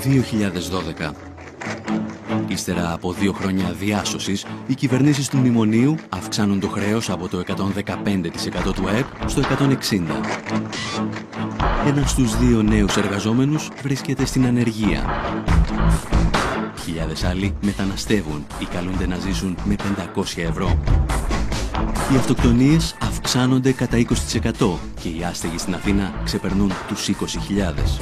2012. Ύστερα από 2 χρόνια διάσωσης, οι κυβερνήσεις του μνημονίου αυξάνουν το χρέος από το 115% του ΑΕΠ στο 160%. Ένας στους 2 νέους εργαζόμενους βρίσκεται στην ανεργία. Χιλιάδες άλλοι μεταναστεύουν ή καλούνται να ζήσουν με 500 ευρώ. Οι αυτοκτονίες αυξάνονται κατά 20% και οι άστεγοι στην Αθήνα ξεπερνούν τους 20.000.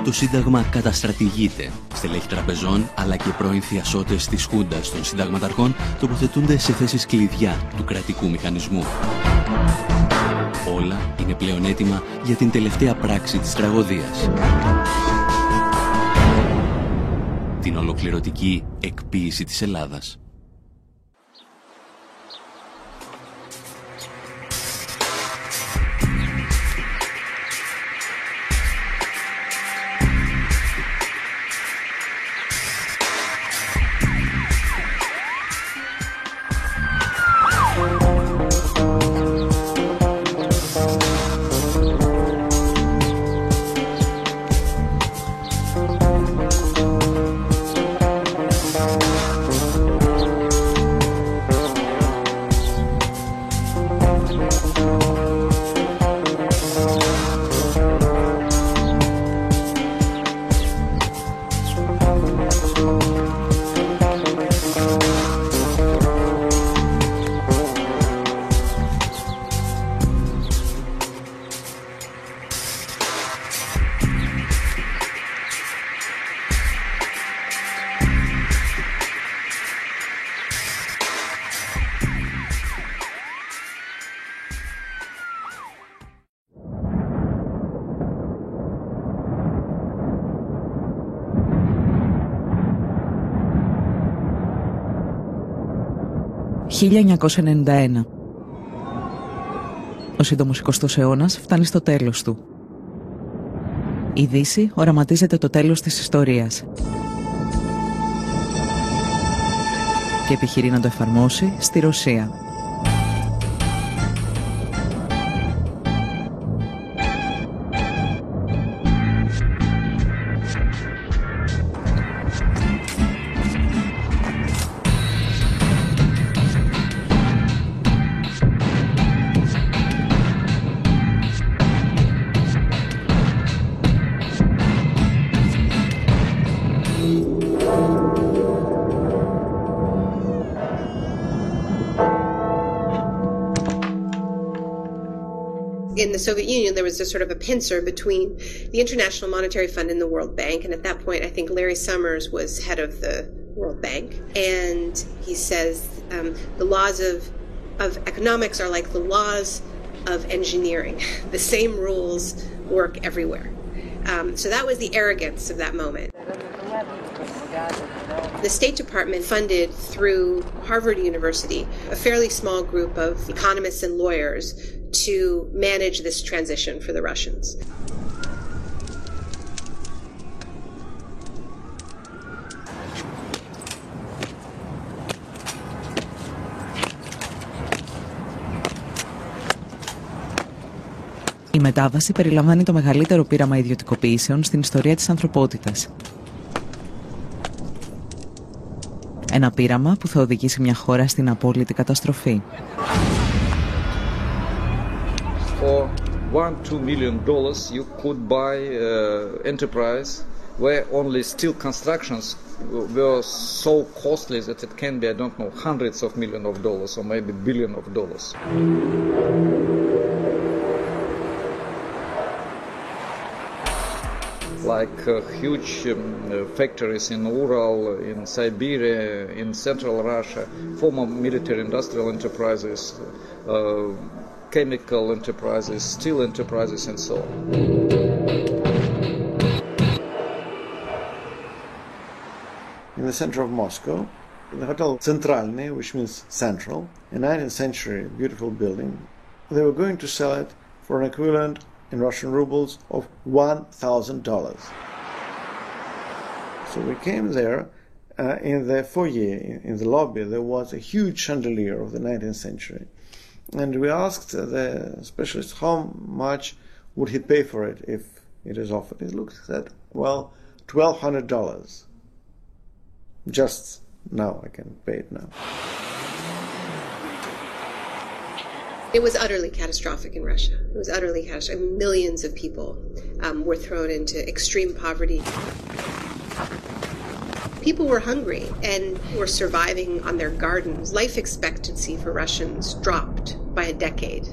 Το Σύνταγμα καταστρατηγείται. Στελέχη τραπεζών αλλά και πρώην θειασότες της Χούντας των συνταγματαρχών τοποθετούνται σε θέσεις κλειδιά του κρατικού μηχανισμού. Όλα είναι πλέον έτοιμα για την τελευταία πράξη της τραγωδίας. Την ολοκληρωτική εκποίηση της Ελλάδας. «1991. Ο σύντομος 20ος αιώνας φτάνει στο τέλος του. Η Δύση οραματίζεται το τέλος της ιστορίας και επιχειρεί να το εφαρμόσει στη Ρωσία. In the Soviet Union, there was a sort of a pincer between the International Monetary Fund and the World Bank. And at that point, I think Larry Summers was head of the World Bank. And he says the laws of economics are like the laws of engineering. The same rules work everywhere. So that was the arrogance of that moment. The State Department funded through Harvard University a fairly small group of economists and lawyers to manage this transition for the Russians. Η μετάβαση περιλαμβάνει το μεγαλύτερο πείραμα ιδιωτικοποιήσεων στην ιστορία της ανθρωπότητας. Ένα πείραμα που θα οδηγήσει μια χώρα στην απόλυτη καταστροφή. For $1-2 million, you could buy enterprise where only steel constructions were so costly that it can be, I don't know, hundreds of millions of dollars or maybe billions of dollars. Like huge factories in Ural, in Siberia, in central Russia, former military industrial enterprises, chemical enterprises, steel enterprises, and so on. In the center of Moscow, the Hotel Centralny, which means central, a 19th century beautiful building, they were going to sell it for an equivalent in Russian rubles of $1,000. So we came there, in the foyer, in the lobby, there was a huge chandelier of the 19th century. And we asked the specialist how much would he pay for it if it is offered. He looked at, well, $1,200. Just now, I can pay it now. It was utterly catastrophic in Russia. It was utterly catastrophic. Millions of people were thrown into extreme poverty. People were hungry and were surviving on their gardens. Life expectancy for Russians dropped by a decade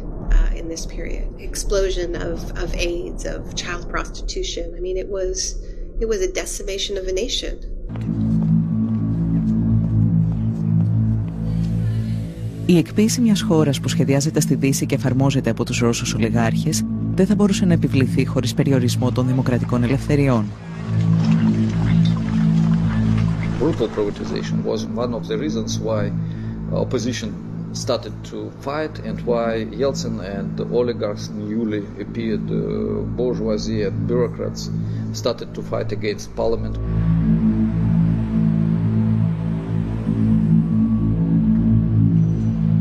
in this period. Explosion of AIDS, of child prostitution. I mean, it was a decimation of a nation. Η εκποίηση μιας χώρας που σχεδιάζεται στη Δύση και εφαρμόζεται από τους Ρώσους ολιγάρχες δεν θα μπορούσε να επιβληθεί χωρίς περιορισμό των δημοκρατικών ελευθεριών. Brutal privatization was one of the reasons why opposition started to fight and why Yeltsin and the oligarchs, newly appeared bourgeoisie and bureaucrats started to fight against parliament.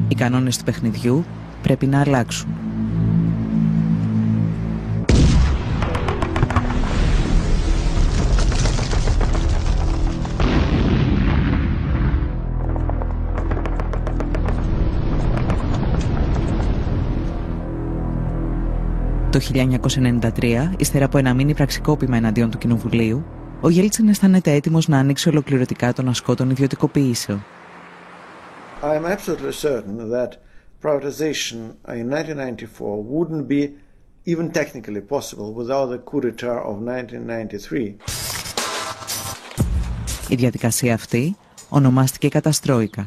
Οι κανόνες του παιχνιδιού πρέπει να αλλάξουν. Το 1993, ύστερα από ένα μίνι πραξικόπημα εναντίον του Κοινοβουλίου, ο Γέλτσιν αισθάνεται έτοιμος να ανοίξει ολοκληρωτικά τον ασκό των ιδιωτικοποιήσεων. I am absolutely certain that privatization in 1994 wouldn't be even technically possible without the coup d'etat of 1993. Η διαδικασία αυτή ονομάστηκε καταστρόικα.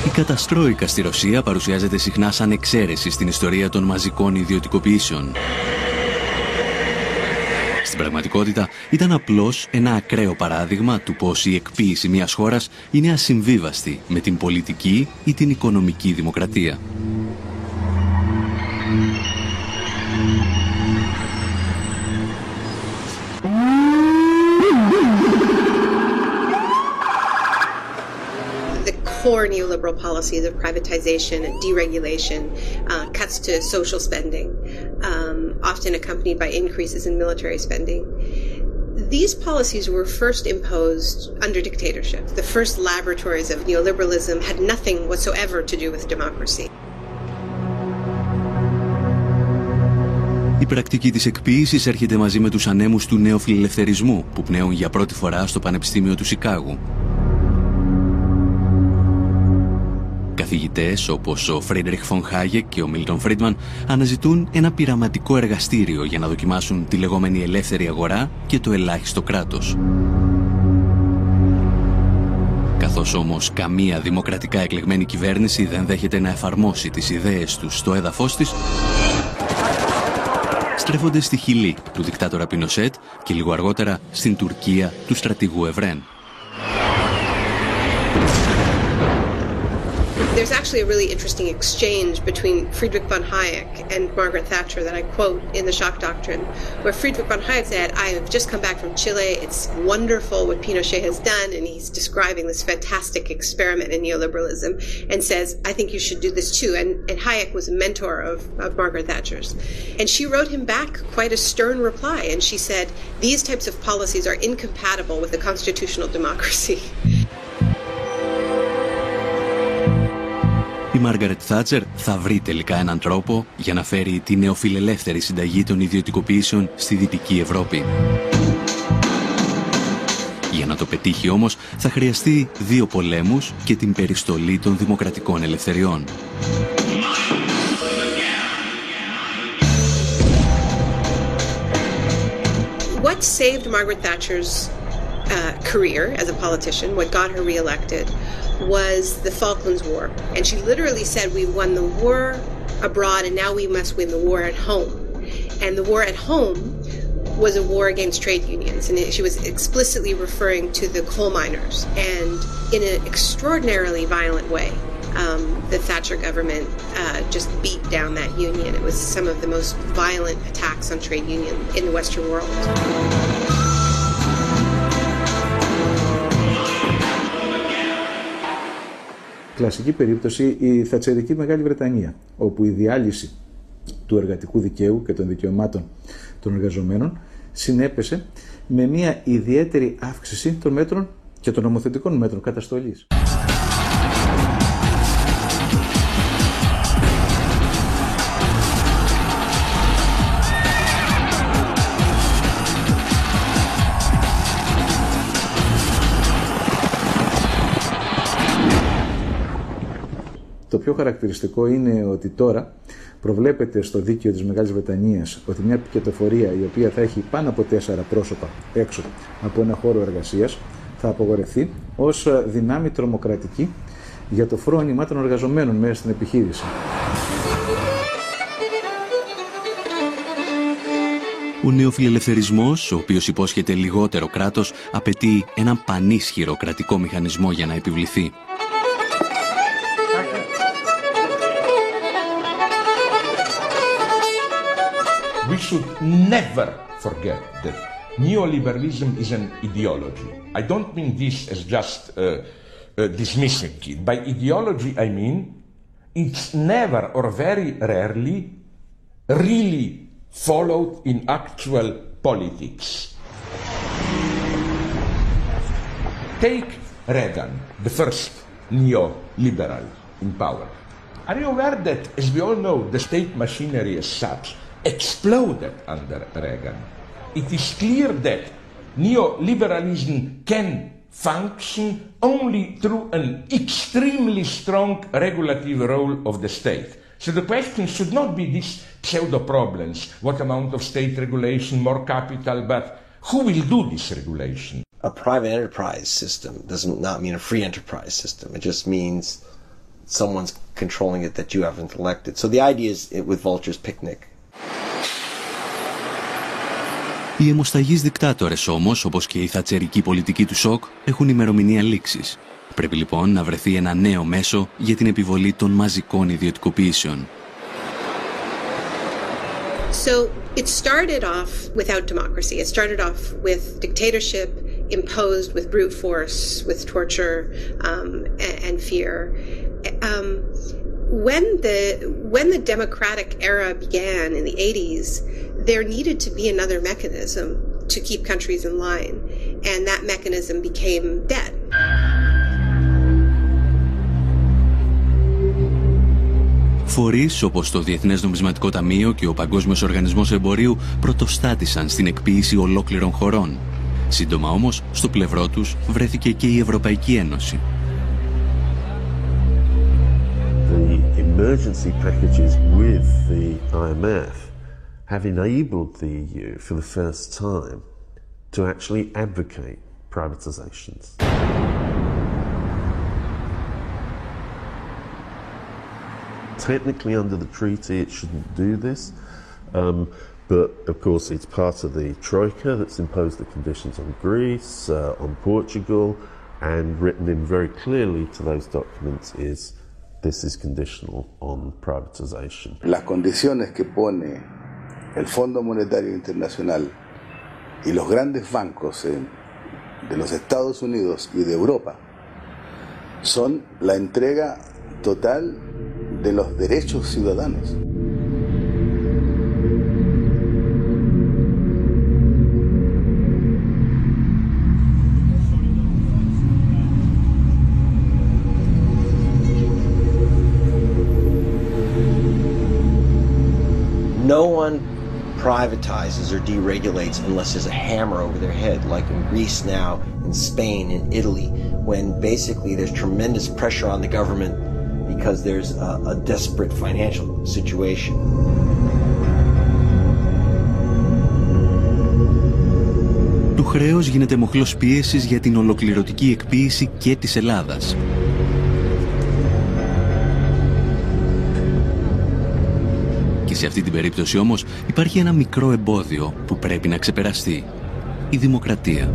Η καταστρόικα στη Ρωσία παρουσιάζεται συχνά σαν εξαίρεση στην ιστορία των μαζικών ιδιωτικοποιήσεων. Στην πραγματικότητα ήταν απλώς ένα ακραίο παράδειγμα του πώς η εκποίηση μιας χώρας είναι ασυμβίβαστη με την πολιτική ή την οικονομική δημοκρατία. Core neoliberal policies of privatization and deregulation, cuts to social spending, often accompanied by increases in military spending. These policies were first imposed under dictatorship. The first laboratories of neoliberalism had nothing whatsoever to do with democracy. Η πρακτική της εκποίησης έρχεται μαζί με τους ανέμους του νεοφιλελευθερισμού που πνέουν για πρώτη φορά στο Πανεπιστήμιο του Σικάγου. Καθηγητές όπως ο Φρίντριχ Φον Χάγεκ και ο Μίλτον Φρίντμαν αναζητούν ένα πειραματικό εργαστήριο για να δοκιμάσουν τη λεγόμενη ελεύθερη αγορά και το ελάχιστο κράτος. Καθώς όμως καμία δημοκρατικά εκλεγμένη κυβέρνηση δεν δέχεται να εφαρμόσει τις ιδέες τους στο έδαφος της, στρέφονται στη Χιλή του δικτάτορα Πινοσέτ και λίγο αργότερα στην Τουρκία του στρατηγού Ευρέν. There's actually a really interesting exchange between Friedrich von Hayek and Margaret Thatcher that I quote in The Shock Doctrine, where Friedrich von Hayek said, I have just come back from Chile, it's wonderful what Pinochet has done, and he's describing this fantastic experiment in neoliberalism, and says, I think you should do this too. And Hayek was a mentor of Margaret Thatcher's. And she wrote him back quite a stern reply, and she said, these types of policies are incompatible with a constitutional democracy. Η Μάργαρετ Θάτσερ θα βρει τελικά έναν τρόπο για να φέρει τη νεοφιλελεύθερη συνταγή των ιδιωτικοποιήσεων στη Δυτική Ευρώπη. Για να το πετύχει όμως θα χρειαστεί 2 πολέμους και την περιστολή των δημοκρατικών ελευθεριών. What saved Margaret Thatcher's career as a politician, what got her reelected, was the Falklands War. And she literally said, we won the war abroad and now we must win the war at home. And the war at home was a war against trade unions, and she was explicitly referring to the coal miners. And in an extraordinarily violent way, the Thatcher government just beat down that union. It was some of the most violent attacks on trade union in the Western world. Κλασική περίπτωση η θατσερική Μεγάλη Βρετανία, όπου η διάλυση του εργατικού δικαίου και των δικαιωμάτων των εργαζομένων συνέπεσε με μια ιδιαίτερη αύξηση των μέτρων και των νομοθετικών μέτρων καταστολής. Το πιο χαρακτηριστικό είναι ότι τώρα προβλέπεται στο δίκαιο της Μεγάλης Βρετανίας ότι μια πικετοφορία η οποία θα έχει πάνω από 4 πρόσωπα έξω από ένα χώρο εργασίας θα απογορευτεί ως δυνάμει τρομοκρατική για το φρόνημα των εργαζομένων μέσα στην επιχείρηση. Ο νεοφιλελευθερισμός, ο οποίος υπόσχεται λιγότερο κράτος, απαιτεί έναν πανίσχυρο κρατικό μηχανισμό για να επιβληθεί. We should never forget that neoliberalism is an ideology. I don't mean this as just dismissing it. By ideology, I mean it's never or very rarely really followed in actual politics. Take Reagan, the first neoliberal in power. Are you aware that, as we all know, the state machinery as such exploded under Reagan? It is clear that neoliberalism can function only through an extremely strong regulative role of the state. So the question should not be these pseudo-problems, what amount of state regulation, more capital, but who will do this regulation? A private enterprise system does not mean a free enterprise system. It just means someone's controlling it that you haven't elected. So the idea is with Vulture's Picnic. Οι αιμοσταγείς δικτάτορες όμως, όπως και η θατσερική πολιτική του σοκ, έχουν ημερομηνία λήξης. Πρέπει λοιπόν να βρεθεί ένα νέο μέσο για την επιβολή των μαζικών ιδιωτικοποιήσεων. So it started off without democracy. It started off with dictatorship imposed with brute force, with torture and fear. When the democratic era began in the 80s, there needed to be another mechanism to keep countries in line, and that mechanism became debt. Φορείς όπως το Διεθνές Νομισματικό Ταμείο και ο Παγκόσμιος Οργανισμός Εμπορίου πρωτοστάτησαν στην εκποίηση ολόκληρων χωρών. Σύντομα όμως, στο πλευρό τους βρέθηκε και η Ευρωπαϊκή Ένωση. The emergency packages with the IMF have enabled the EU for the first time to actually advocate privatizations. Technically, under the treaty, it shouldn't do this, but of course, it's part of the Troika that's imposed the conditions on Greece, on Portugal, and written in very clearly to those documents is this is conditional on privatization. Las condiciones que pone el Fondo Monetario Internacional y los grandes bancos de los Estados Unidos y de Europa son la entrega total de los derechos ciudadanos. No one privatizes or deregulates unless there's a hammer over their head, like in Greece now, in Spain, in Italy, when basically there's tremendous pressure on the government because there's a desperate financial situation. Το χρέος γίνεται μοχλός πίεσης για την ολοκληρωτική εκποίηση και της Ελλάδας. Και σε αυτή την περίπτωση όμως υπάρχει ένα μικρό εμπόδιο που πρέπει να ξεπεραστεί. Η δημοκρατία.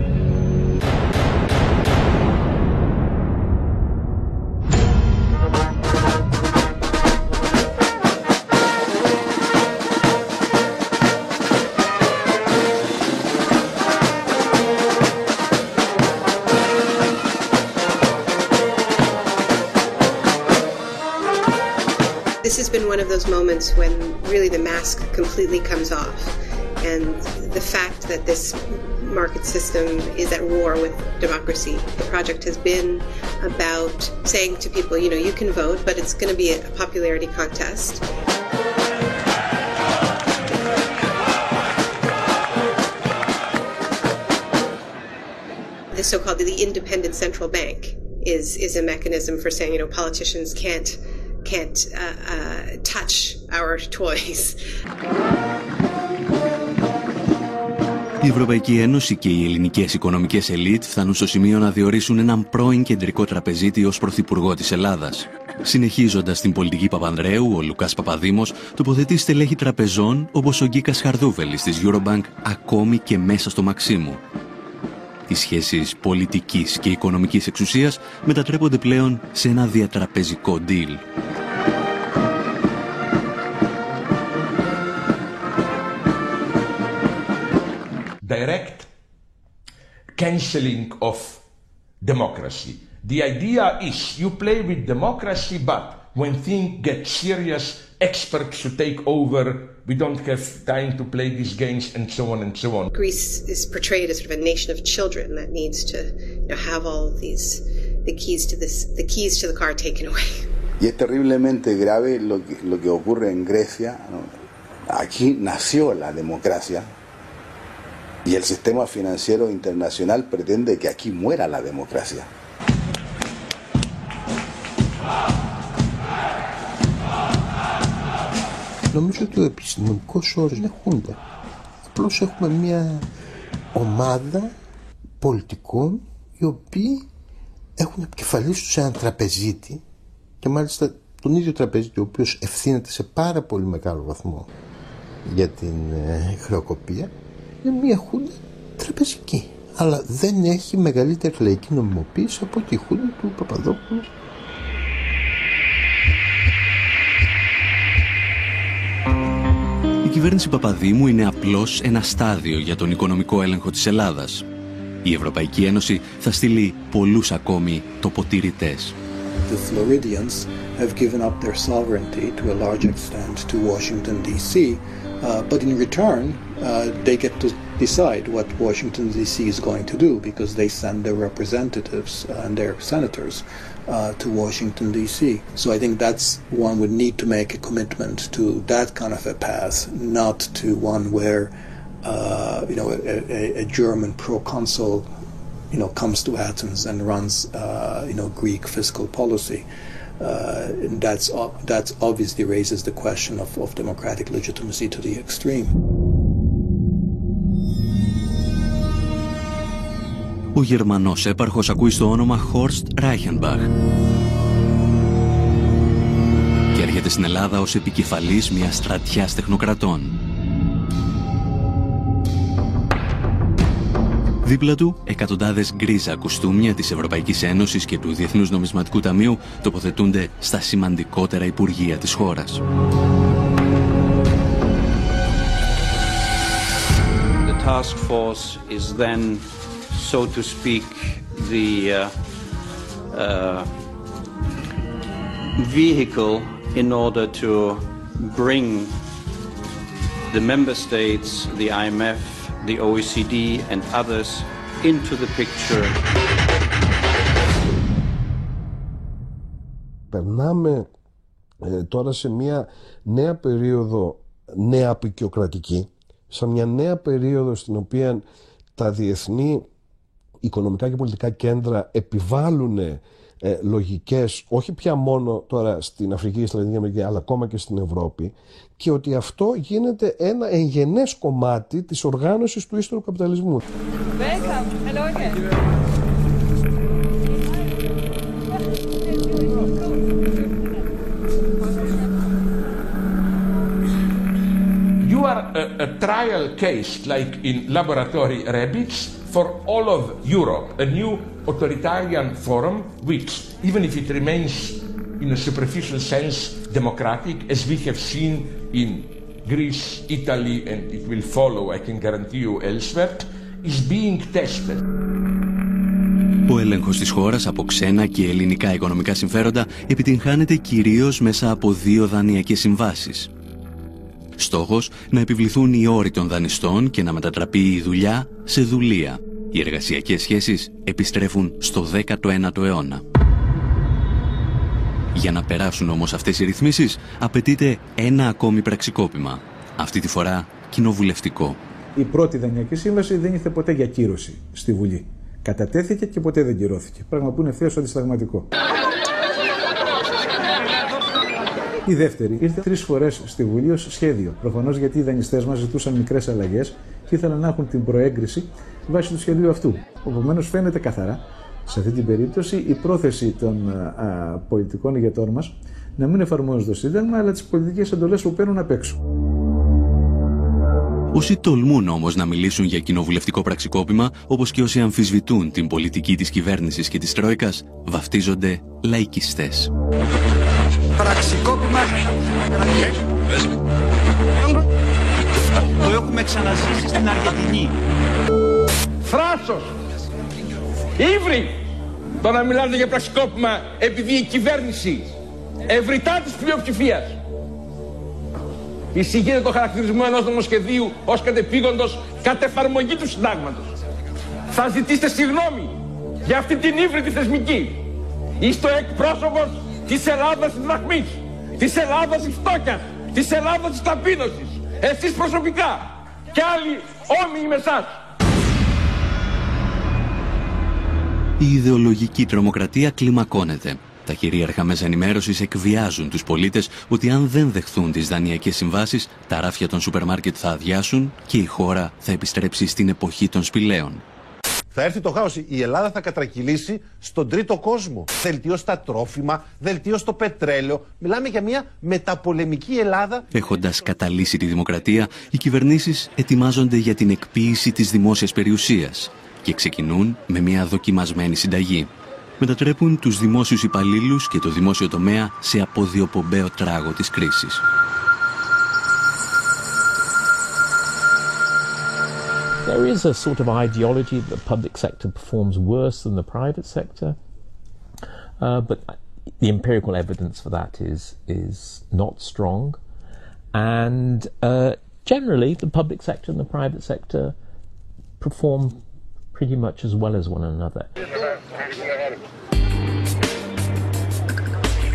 This has been one of those moments when really the mask completely comes off, and the fact that this market system is at war with democracy. The project has been about saying to people, you know, you can vote, but it's going to be a popularity contest. The so-called the independent central bank is a mechanism for saying, you know, politicians can't touch our toys. Η Ευρωπαϊκή Ένωση και οι ελληνικές οικονομικές ελίτ φτάνουν στο σημείο να διορίσουν έναν πρώην κεντρικό τραπεζίτη ως πρωθυπουργό της Ελλάδας. Συνεχίζοντας την πολιτική Παπανδρέου, ο Λουκάς Παπαδήμος τοποθετεί στελέχη τραπεζών όπως ο Γκίκας Χαρδούβελης της Eurobank ακόμη και μέσα στο Μαξίμου. Οι σχέσεις πολιτικής και οικονομικής εξουσίας μετατρέπονται πλέον σε ένα διατραπεζικό deal. Direct cancelling of democracy. The idea is you play with democracy, but when things get serious, experts to take over. We don't have time to play these games, and so on and so on. Greece is portrayed as sort of a nation of children that needs to, you know, have all of these the keys to the car taken away. Y es terriblemente grave lo que ocurre en Grecia. Aquí nació la democracia. Y el sistema financiero internacional pretende que aquí muera la democracia. Νομίζω ότι ο επιστημονικός όρος είναι χούντα. Απλώς έχουμε μια ομάδα πολιτικών οι οποίοι έχουν επικεφαλής τους έναν τραπεζίτη και μάλιστα τον ίδιο τραπεζίτη ο οποίος ευθύνεται σε πάρα πολύ μεγάλο βαθμό για την χρεοκοπία. Είναι μια χούντα τραπεζική, αλλά δεν έχει μεγαλύτερη λαϊκή νομιμοποίηση από τη χούντα του Παπαδόπουλου. Η κυβέρνηση Παπαδήμου είναι απλώς ένα στάδιο για τον οικονομικό έλεγχο της Ελλάδας. Η Ευρωπαϊκή Ένωση θα στείλει πολλούς ακόμη τοποτηρητές. The Floridians have given up their sovereignty to a large extent to Washington, D.C., but in return, they get to decide what Washington, D.C. is going to do because they send their representatives and their senators to Washington, D.C. So I think that's one would need to make a commitment to that kind of a path, not to one where, a German proconsul, comes to Athens and runs, Greek fiscal policy. That obviously raises the question of democratic legitimacy to the extreme. Ο Γερμανός έπαρχος ακούει στο όνομα Horst Reichenbach και έρχεται στην Ελλάδα ως επικεφαλής μιας στρατιάς τεχνοκρατών. Δίπλα του, εκατοντάδες γκρίζα κουστούμια της Ευρωπαϊκής Ένωσης και του Διεθνούς Νομισματικού Ταμείου τοποθετούνται στα σημαντικότερα υπουργεία της χώρας. The task force is then, so to speak, the vehicle in order to bring the member states, the IMF, the OECD and others into the picture. Περνάμε τώρα σε μια νέα περίοδο νέα απεικιοκρατική, σε μια νέα περίοδο στην οποία τα διεθνή οικονομικά και πολιτικά κέντρα επιβάλλουν λογικές, όχι πια μόνο τώρα στην Αφρική και στην Λατινική Αμερική, αλλά ακόμα και στην Ευρώπη, και ότι αυτό γίνεται ένα εγγενές κομμάτι της οργάνωσης του ύστερου καπιταλισμού. Welcome. Hello again. a trial case like in laboratory rabbits for all of Europe, a new authoritarian forum which, even if it remains in a superficial sense democratic, as we have seen in Greece, Italy, and it will follow, I can guarantee you, elsewhere, is being tested. Ο έλεγχος της χώρας από ξένα και ελληνικά οικονομικά συμφέροντα επιτυγχάνεται κυρίως μέσα από 2 δανειακές συμβάσεις. Στόχος να επιβληθούν οι όροι των δανειστών και να μετατραπεί η δουλειά σε δουλεία. Οι εργασιακές σχέσεις επιστρέφουν στο 19ο αιώνα. Για να περάσουν όμως αυτές οι ρυθμίσεις απαιτείται ένα ακόμη πραξικόπημα. Αυτή τη φορά κοινοβουλευτικό. Η πρώτη δανειακή σύμβαση δεν ήρθε ποτέ για κύρωση στη Βουλή. Κατατέθηκε και ποτέ δεν κυρώθηκε. Πράγμα που είναι ευθέως αντισταγματικό. Η δεύτερη ήρθε 3 φορές στη Βουλή ως σχέδιο. Προφανώς γιατί οι δανειστές μας ζητούσαν μικρές αλλαγές και ήθελαν να έχουν την προέγκριση βάσει του σχεδίου αυτού. Επομένως φαίνεται καθαρά σε αυτή την περίπτωση η πρόθεση των πολιτικών ηγετών μας να μην εφαρμόζουν το Σύνταγμα, αλλά τις πολιτικές εντολές που παίρνουν απ' έξω. Όσοι τολμούν όμως να μιλήσουν για κοινοβουλευτικό πραξικόπημα, όπως και όσοι αμφισβητούν την πολιτική της κυβέρνησης και της Τρόικας, βαφτίζονται λαϊκιστές. Πραξικόπημα. Το έχουμε ξαναζήσει στην Αργεντινή. Θράσος! Ήβρι! Το να μιλάτε για πραξικόπημα επειδή η κυβέρνηση ευρυτά της πλειοψηφίας εισηγείται το χαρακτηρισμό ενός νομοσχεδίου ως κατεπήγοντος κατ' εφαρμογή του συντάγματος. Θα ζητήσετε συγγνώμη για αυτή την ύβρητη θεσμική. Είστε ο εκπρόσωπος της Ελλάδας της δραχμής, της Ελλάδας της φτώχειας, της Ελλάδας της ταπείνωσης. Εσείς προσωπικά και άλλοι όμοιοι με εσάς. Η ιδεολογική τρομοκρατία κλιμακώνεται. Τα κυρίαρχα μέσα ενημέρωσης εκβιάζουν τους πολίτες ότι αν δεν δεχθούν τις δανειακές συμβάσεις, τα ράφια των σούπερ μάρκετ θα αδειάσουν και η χώρα θα επιστρέψει στην εποχή των σπηλαίων. Θα έρθει το χάος. Η Ελλάδα θα κατρακυλήσει στον τρίτο κόσμο. Δελτίο στα τρόφιμα, δελτίο στο πετρέλαιο. Μιλάμε για μια μεταπολεμική Ελλάδα. Έχοντας καταλύσει τη δημοκρατία, οι κυβερνήσεις ετοιμάζονται για την εκποίηση της δημόσιας περιουσίας και ξεκινούν με μια δοκιμασμένη συνταγή. Μετατρέπουν τους δημόσιους υπαλλήλους και το δημόσιο τομέα σε αποδιοπομπαίο τράγο της κρίσης. There is a sort of ideology that the public sector performs worse than the private sector, but the empirical evidence for that is not strong. And generally, the public sector and the private sector perform pretty much as well as one another.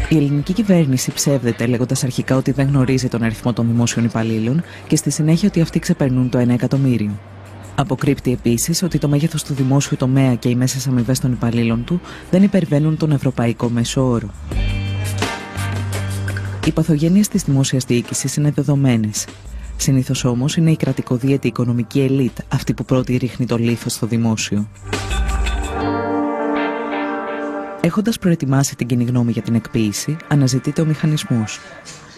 Η ελληνική κυβέρνηση ψεύδεται λέγοντας αρχικά ότι δεν γνωρίζει τον αριθμό των δημόσιων υπαλλήλων και στη συνέχεια ότι αυτοί ξεπερνούν το 1 εκατομμύριο. Αποκρύπτει επίσης ότι το μέγεθος του δημόσιου τομέα και οι μέσες αμοιβές των υπαλλήλων του δεν υπερβαίνουν τον ευρωπαϊκό μέσο όρο. Οι παθογένειες της δημόσιας διοίκησης είναι δεδομένες. Συνήθως όμως είναι η κρατικοδίαιτη οικονομική ελίτ αυτή που πρώτη ρίχνει το λίθος στο δημόσιο. Έχοντας προετοιμάσει την κοινή γνώμη για την εκποίηση, αναζητείται ο μηχανισμός.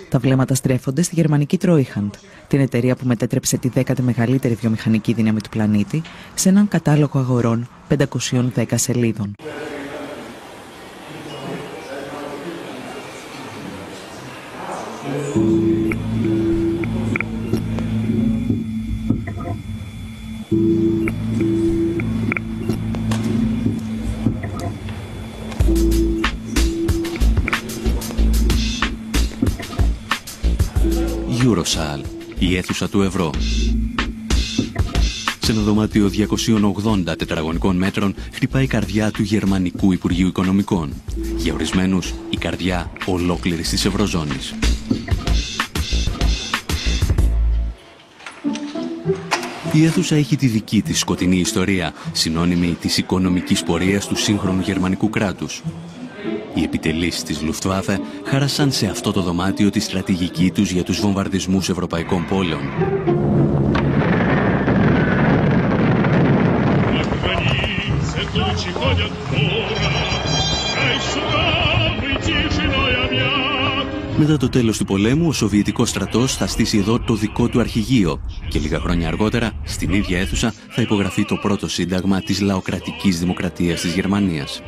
Τα βλέμματα στρέφονται στη γερμανική Treuhand, την εταιρεία που μετέτρεψε τη 10η μεγαλύτερη βιομηχανική δύναμη του πλανήτη σε έναν κατάλογο αγορών 510 σελίδων. Eurosal, η αίθουσα του ευρώ. Σε ένα δωμάτιο 280 τετραγωνικών μέτρων χτυπάει η καρδιά του Γερμανικού Υπουργείου Οικονομικών. Για ορισμένους, η καρδιά ολόκληρης της Ευρωζώνης. Η αίθουσα έχει τη δική της σκοτεινή ιστορία, συνώνυμη της οικονομικής πορείας του σύγχρονου γερμανικού κράτους. Οι επιτελείς της Luftwaffe χάρασαν σε αυτό το δωμάτιο τη στρατηγική τους για τους βομβαρδισμούς ευρωπαϊκών πόλεων. Μετά το τέλος του πολέμου, ο Σοβιετικός στρατός θα στήσει εδώ το δικό του αρχηγείο και λίγα χρόνια αργότερα, στην ίδια αίθουσα, θα υπογραφεί το πρώτο σύνταγμα της λαοκρατικής δημοκρατίας της Γερμανίας.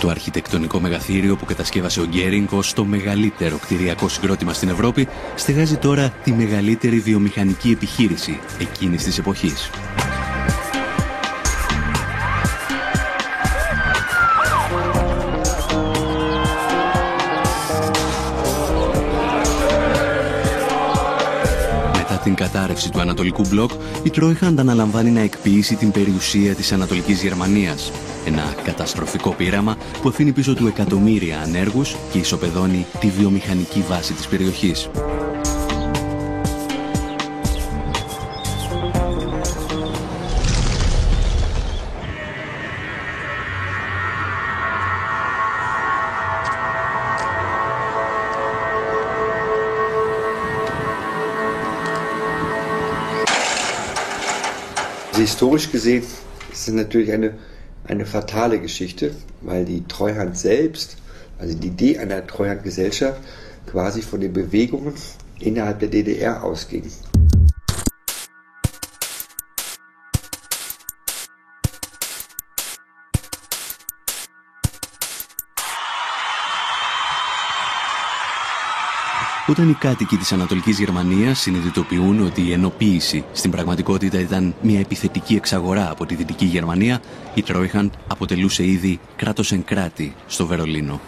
Το αρχιτεκτονικό μεγαθύριο που κατασκεύασε ο Γκέρινγκ ως το μεγαλύτερο κτηριακό συγκρότημα στην Ευρώπη στεγάζει τώρα τη μεγαλύτερη βιομηχανική επιχείρηση εκείνης της εποχής. Την κατάρρευση του Ανατολικού Μπλοκ, η Τρόιχαντ αναλαμβάνει να εκποιήσει την περιουσία της Ανατολικής Γερμανίας. Ένα καταστροφικό πείραμα που αφήνει πίσω του εκατομμύρια ανέργους και ισοπεδώνει τη βιομηχανική βάση της περιοχής. Historisch gesehen ist es natürlich eine fatale Geschichte, weil die Treuhand selbst, also die Idee einer Treuhandgesellschaft, quasi von den Bewegungen innerhalb der DDR ausging. Όταν οι κάτοικοι της Ανατολικής Γερμανίας συνειδητοποιούν ότι η ενοποίηση στην πραγματικότητα ήταν μια επιθετική εξαγορά από τη Δυτική Γερμανία, η Τρόιχαντ αποτελούσε ήδη κράτος εν κράτη στο Βερολίνο.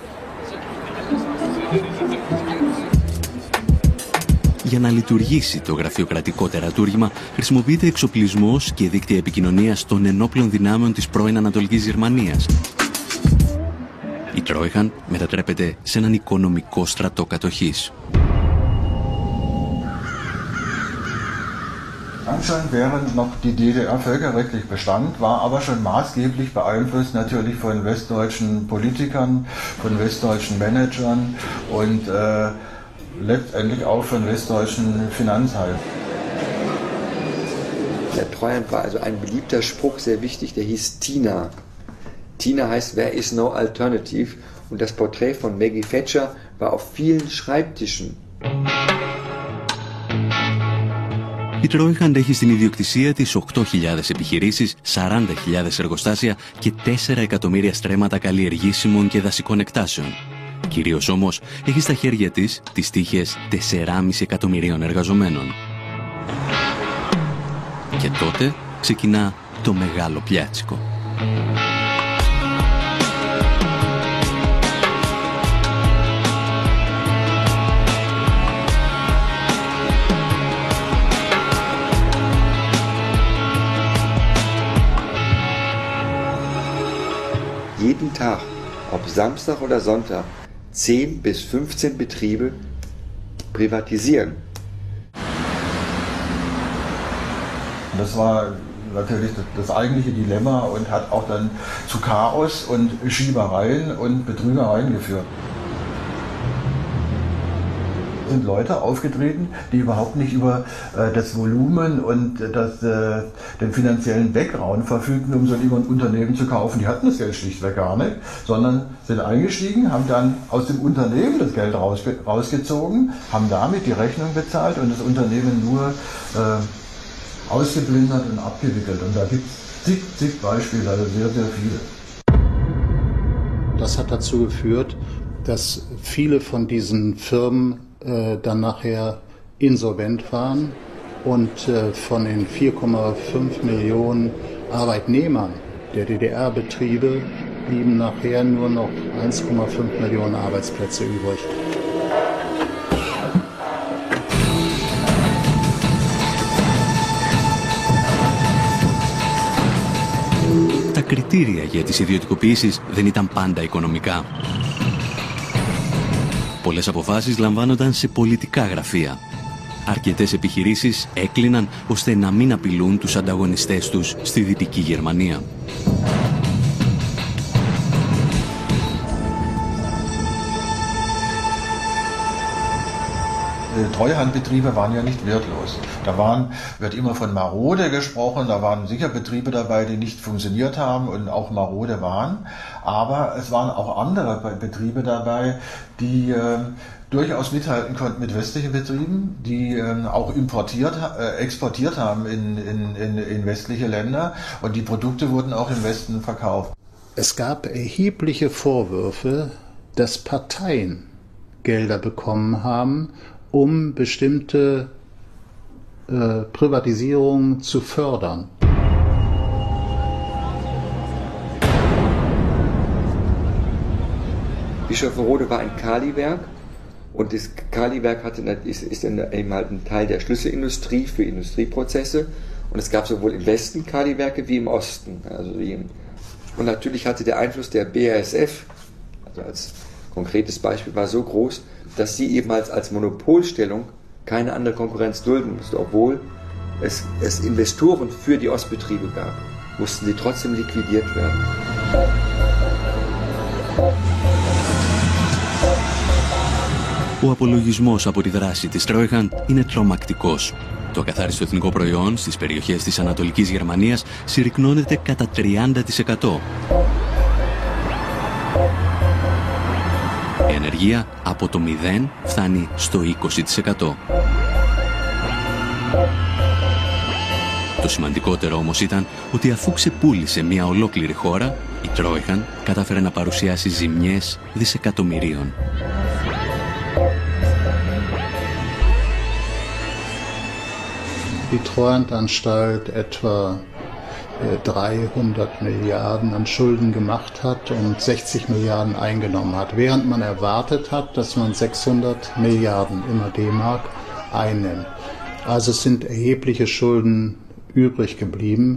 Για να λειτουργήσει το γραφειοκρατικό τερατούργημα, χρησιμοποιείται εξοπλισμός και δίκτυα επικοινωνίας των ενόπλων δυνάμεων της πρώην Ανατολικής Γερμανίας. Η Τρόιχαντ μετατρέπεται σε έναν οικονομικό στρατό κατοχής. Anscheinend während noch die DDR völkerrechtlich bestand, war aber schon maßgeblich beeinflusst natürlich von westdeutschen Politikern, von westdeutschen Managern und letztendlich auch von westdeutschen Finanzhalten. Der Treuhand war also ein beliebter Spruch, sehr wichtig, der hieß Tina. Tina heißt There is no alternative und das Porträt von Maggie Thatcher war auf vielen Schreibtischen. Η Τρόιχαντ έχει στην ιδιοκτησία της 8.000 επιχειρήσεις, 40.000 εργοστάσια και 4 εκατομμύρια στρέμματα καλλιεργήσιμων και δασικών εκτάσεων. Κυρίως όμως έχει στα χέρια της τις τύχες 4,5 εκατομμυρίων εργαζομένων. Και τότε ξεκινά το μεγάλο πιάτσικο. Jeden Tag, ob Samstag oder Sonntag, 10 bis 15 Betriebe privatisieren. Das war natürlich das eigentliche Dilemma und hat auch dann zu Chaos und Schiebereien und Betrügereien geführt. Sind Leute aufgetreten, die überhaupt nicht über das Volumen und den finanziellen Background verfügten, um so ein Unternehmen zu kaufen. Die hatten das Geld schlichtweg gar nicht, sondern sind eingestiegen, haben dann aus dem Unternehmen das Geld rausgezogen, haben damit die Rechnung bezahlt und das Unternehmen nur ausgeplündert und abgewickelt. Und da gibt es zig Beispiele, also sehr, sehr viele. Das hat dazu geführt, dass viele von diesen Firmen dann nachher insolvent waren und von den 4,5 Millionen Arbeitnehmern der DDR-Betriebe blieben nachher nur noch 1,5 Millionen Arbeitsplätze übrig. Τα κριτήρια για τις ιδιωτικοποιήσεις δεν ήταν πάντα οικονομικά. Πολλές αποφάσεις λαμβάνονταν σε πολιτικά γραφεία. Αρκετές επιχειρήσεις έκλειναν ώστε να μην απειλούν τους ανταγωνιστές τους στη Δυτική Γερμανία. Treuhandbetriebe waren ja nicht wertlos. Da wird immer von marode gesprochen, da waren sicher Betriebe dabei, die nicht funktioniert haben und auch marode waren. Aber es waren auch andere Betriebe dabei, die durchaus mithalten konnten mit westlichen Betrieben, die auch exportiert haben in westliche Länder und die Produkte wurden auch im Westen verkauft. Es gab erhebliche Vorwürfe, dass Parteien Gelder bekommen haben, um bestimmte Privatisierungen zu fördern. Bischofferode war ein Kaliwerk und das Kaliwerk ist eben halt ein Teil der Schlüsselindustrie für Industrieprozesse und es gab sowohl im Westen Kaliwerke wie im Osten. Und natürlich hatte der Einfluss der BASF, also als konkretes Beispiel, war so groß, dass sie eben als Monopolstellung keine andere Konkurrenz dulden musste. Obwohl es Investoren für die Ostbetriebe gab, mussten sie trotzdem liquidiert werden. Ο απολογισμός από τη δράση της Τρόιχαν είναι τρομακτικός. Το ακαθάριστο εθνικό προϊόν στις περιοχές της Ανατολικής Γερμανίας συρρικνώνεται κατά 30%. Η ανεργία από το 0 φτάνει στο 20%. Το σημαντικότερο όμως ήταν ότι αφού ξεπούλησε μια ολόκληρη χώρα, η Τρόιχαν κατάφερε να παρουσιάσει ζημιές δισεκατομμυρίων. Die Treuhandanstalt etwa 300 Milliarden an Schulden gemacht hat und 60 Milliarden eingenommen hat, während man erwartet hat, dass man 600 Milliarden immer D-Mark einnimmt. Also es sind erhebliche Schulden übrig geblieben,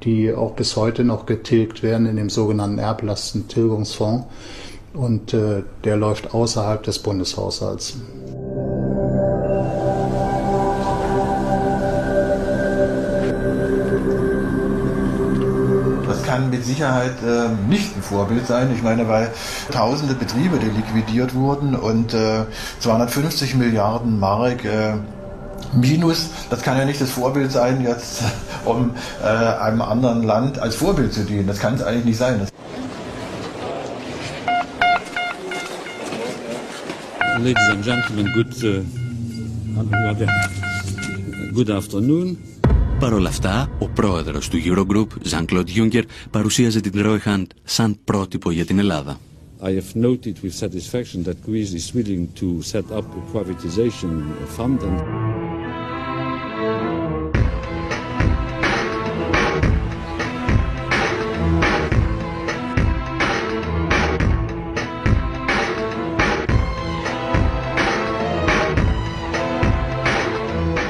die auch bis heute noch getilgt werden in dem sogenannten Erblastentilgungsfonds und der läuft außerhalb des Bundeshaushalts. Kann mit Sicherheit nicht ein Vorbild sein. Ich meine, weil tausende Betriebe, die liquidiert wurden und 250 Milliarden Mark Minus, das kann ja nicht das Vorbild sein, jetzt um einem anderen Land als Vorbild zu dienen. Das kann es eigentlich nicht sein. Ladies and gentlemen, good afternoon. Παρ' όλα αυτά, ο πρόεδρος του Eurogroup, Jean-Claude Juncker, παρουσίαζε την Treuhand σαν πρότυπο για την Ελλάδα. I have noted with satisfaction that Greece is willing to set up a privatization fund and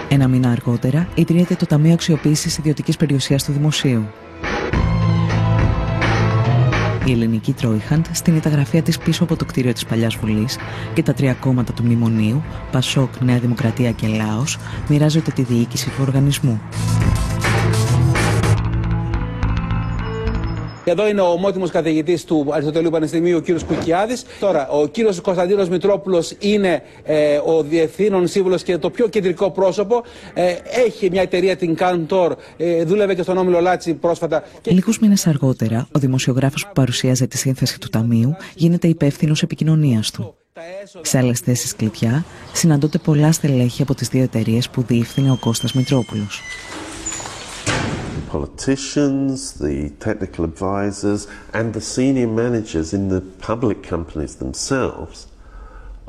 Ένα μήνα αργότερα ιδρύεται το Ταμείο Αξιοποίησης Ιδιωτικής Περιουσίας του Δημοσίου. Η ελληνική Τρόιχαντ στείνει τα γραφεία της πίσω από το κτίριο της Παλιάς Βουλής και τα τρία κόμματα του Μνημονίου, Πασόκ, Νέα Δημοκρατία και Λάος, μοιράζονται τη διοίκηση του οργανισμού. Εδώ είναι ο ομότιμος καθηγητής του Αριστοτελείου Πανεπιστημίου, ο κύριος Κουκιάδης. Τώρα, ο κύριος Κωνσταντίνος Μητρόπουλος είναι ο διευθύνων σύμβουλος και το πιο κεντρικό πρόσωπο. Έχει μια εταιρεία, την Cantor, δούλευε και στον Όμιλο Λάτσι πρόσφατα. Λίγους μήνες αργότερα, ο δημοσιογράφος που παρουσίαζε τη σύνθεση του Ταμείου γίνεται υπεύθυνος επικοινωνίας του. Σε άλλες θέσεις κλειδιά συναντώνται πολλά στελέχη από τις δύο εταιρείες που διεύθυνε ο Κώστας Μητρόπουλος. Politicians, the technical advisors, and the senior managers in the public companies themselves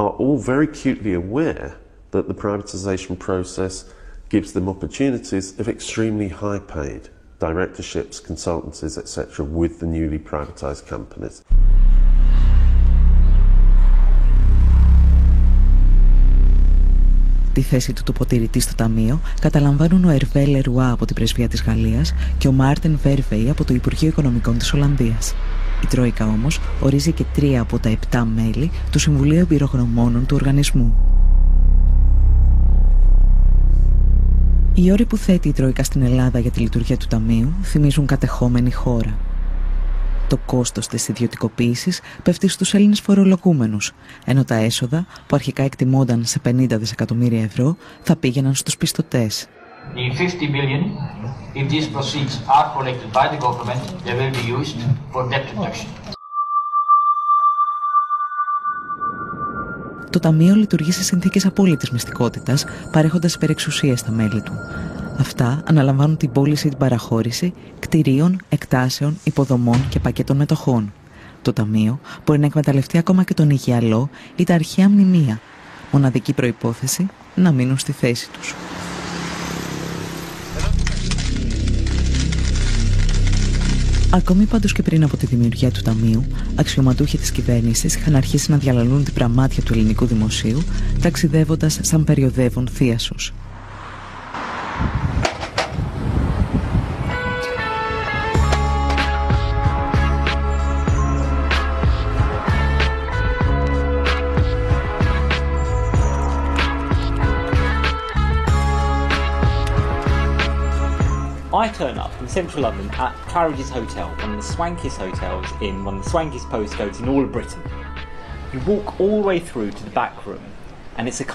are all very acutely aware that the privatization process gives them opportunities of extremely high-paid directorships, consultancies, etc. with the newly privatized companies. Τη θέση του τοποτηρητή στο Ταμείο καταλαμβάνουν ο Ερβέ Λερουά από την Πρεσβεία της Γαλλίας και ο Μάρτεν Βέρβεϊ από το Υπουργείο Οικονομικών της Ολλανδίας. Η Τρόικα όμως ορίζει και 3 από τα 7 μέλη του Συμβουλίου Εμπειρογνωμόνων του οργανισμού. Οι όροι που θέτει η Τρόικα στην Ελλάδα για τη λειτουργία του Ταμείου θυμίζουν κατεχόμενη χώρα. Το κόστος της ιδιωτικοποίησης πέφτει στους Έλληνες φορολογούμενους, ενώ τα έσοδα, που αρχικά εκτιμώνταν σε 50 δισεκατομμύρια ευρώ, θα πήγαιναν στους πιστωτές. The 50 billion, if these proceeds are collected by the government, they will be used for debt reduction. Το Ταμείο λειτουργεί σε συνθήκες απόλυτης μυστικότητας, παρέχοντας υπερεξουσίες στα μέλη του. Αυτά αναλαμβάνουν την πώληση ή την παραχώρηση κτηρίων, εκτάσεων, υποδομών και πακέτων μετοχών. Το Ταμείο μπορεί να εκμεταλλευτεί ακόμα και τον Ιγιαλό ή τα αρχαία μνημεία. Μοναδική προϋπόθεση να μείνουν στη θέση τους. Ακόμη πάντως και πριν από τη δημιουργία του Ταμείου, αξιωματούχοι της κυβέρνησης είχαν αρχίσει να διαλαλούν την πραμάτια του ελληνικού δημοσίου, ταξιδεύοντας σαν περιοδεύων θίασος. I turn up in central London at Claridge's Hotel, one of the swankiest hotels in one of the swankiest postcodes in all of Britain. You walk all the way through to the back room, and it's a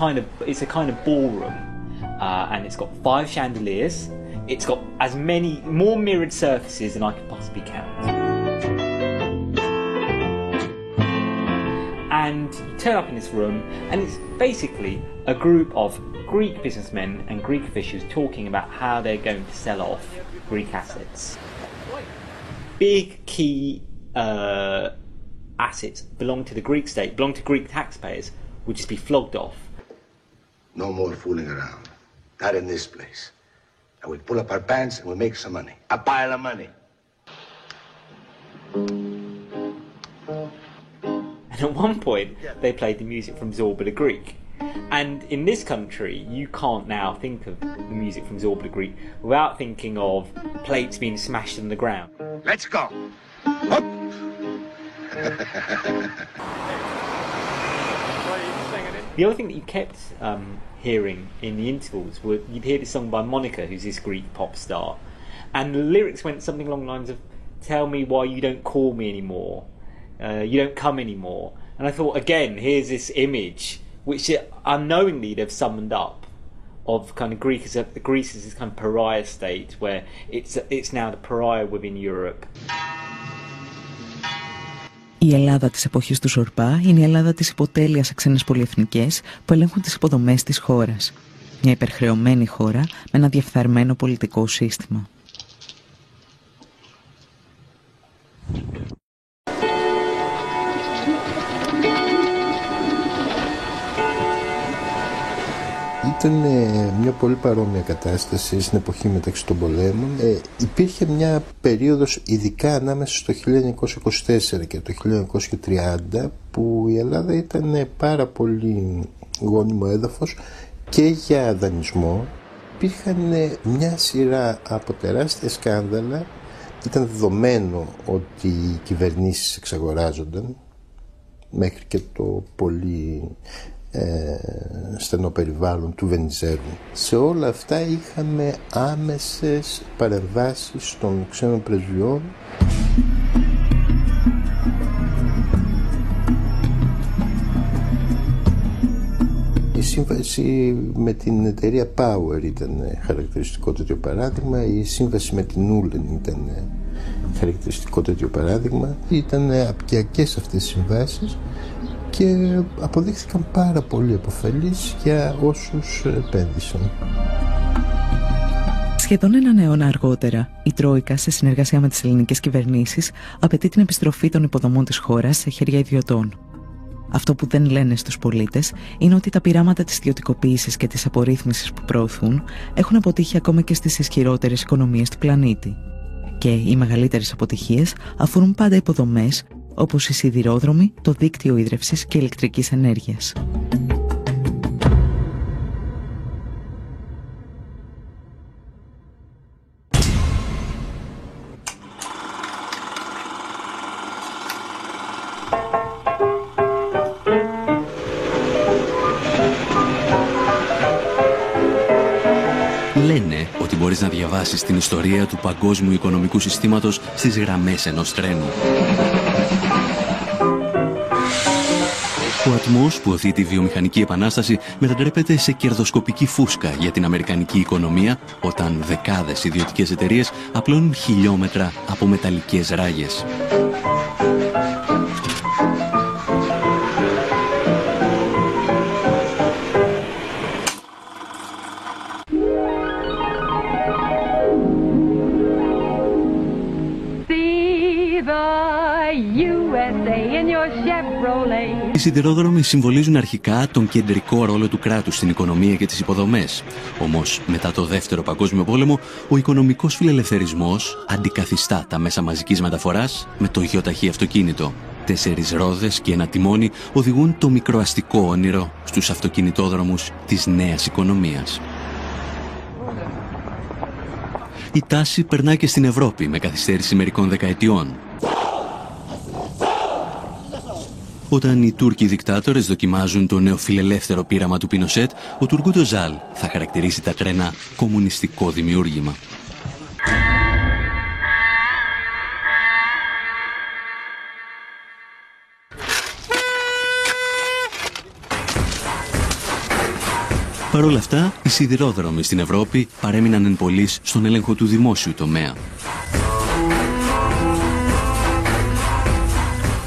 kind of ballroom, and it's got 5 chandeliers. It's got more mirrored surfaces than I could possibly count. And you turn up in this room, and it's basically a group of Greek businessmen and Greek officials talking about how they're going to sell off Greek assets. Big key assets belong to the Greek state, belong to Greek taxpayers, would just be flogged off. No more fooling around. Not in this place. And we pull up our pants and we make some money. A pile of money. And at one point, they played the music from Zorba the Greek. And in this country, you can't now think of the music from Zorba the Greek without thinking of plates being smashed on the ground. Let's go. Up. The other thing that you kept hearing in the intervals were you'd hear this song by Monica, who's this Greek pop star, and the lyrics went something along the lines of "Tell me why you don't call me anymore, you don't come anymore." And I thought, again, here's this image which unknowingly they've summoned up of kind of Greece as this kind of pariah state where it's now the pariah within Europe. Η Ελλάδα της εποχής του Ζορμπά είναι η Ελλάδα της υποτέλειας σε ξένες πολυεθνικές που ελέγχουν τις υποδομές της χώρας. Μια υπερχρεωμένη χώρα με ένα διεφθαρμένο πολιτικό σύστημα. Ήταν μια πολύ παρόμοια κατάσταση στην εποχή μεταξύ των πολέμων. Υπήρχε μια περίοδος ειδικά ανάμεσα στο 1924 και το 1930 που η Ελλάδα ήταν πάρα πολύ γόνιμο έδαφος και για δανεισμό. Υπήρχαν μια σειρά από τεράστια σκάνδαλα. Ήταν δεδομένο ότι οι κυβερνήσεις εξαγοράζονταν μέχρι και το πολύ στενό περιβάλλον του Βενιζέλου. Σε όλα αυτά είχαμε άμεσες παρεμβάσεις των ξένων πρεσβειών. Η σύμβαση με την εταιρεία Power ήταν χαρακτηριστικό τέτοιο παράδειγμα. Η σύμβαση με την Ούλεν ήταν χαρακτηριστικό τέτοιο παράδειγμα. Ήταν απικιακές αυτές οι συμβάσεις και αποδείχθηκαν πάρα πολύ επωφελείς για όσους επένδυσαν. Σχεδόν έναν αιώνα αργότερα, η Τρόικα, σε συνεργασία με τις ελληνικές κυβερνήσεις, απαιτεί την επιστροφή των υποδομών της χώρας σε χέρια ιδιωτών. Αυτό που δεν λένε στους πολίτες είναι ότι τα πειράματα της ιδιωτικοποίησης και της απορρίθμισης που προωθούν έχουν αποτύχει ακόμα και στις ισχυρότερες οικονομίες του πλανήτη. Και οι μεγαλύτερες αποτυχίες αφορούν πάντα υποδομές όπως οι σιδηρόδρομοι, το δίκτυο ίδρευσης και ηλεκτρικής ενέργειας. λένε ότι μπορείς να διαβάσεις την ιστορία του παγκόσμιου οικονομικού συστήματος στις γραμμές ενός τρένου. Ο ατμός που οθεί τη βιομηχανική επανάσταση μετατρέπεται σε κερδοσκοπική φούσκα για την αμερικανική οικονομία, όταν δεκάδες ιδιωτικές εταιρείες απλώνουν χιλιόμετρα από μεταλλικές ράγες. Οι σιδηρόδρομοι συμβολίζουν αρχικά τον κεντρικό ρόλο του κράτους στην οικονομία και τις υποδομές. Όμως, μετά το Δεύτερο Παγκόσμιο Πόλεμο, ο οικονομικός φιλελευθερισμός αντικαθιστά τα μέσα μαζικής μεταφοράς με το γιοταχή αυτοκίνητο. 4 ρόδες και ένα τιμόνι οδηγούν το μικροαστικό όνειρο στους αυτοκινητόδρομους της νέας οικονομίας. Η τάση περνάει και στην Ευρώπη με καθυστέρηση μερικών δεκαετιών. Όταν οι Τούρκοι δικτάτορες δοκιμάζουν το νεοφιλελεύθερο πείραμα του Πινοσέτ, ο Τουργκούτ Οσάλ θα χαρακτηρίσει τα τρένα κομμουνιστικό δημιούργημα. Παρ' όλα αυτά, οι σιδηρόδρομοι στην Ευρώπη παρέμειναν εν πολλοίς στον έλεγχο του δημόσιου τομέα.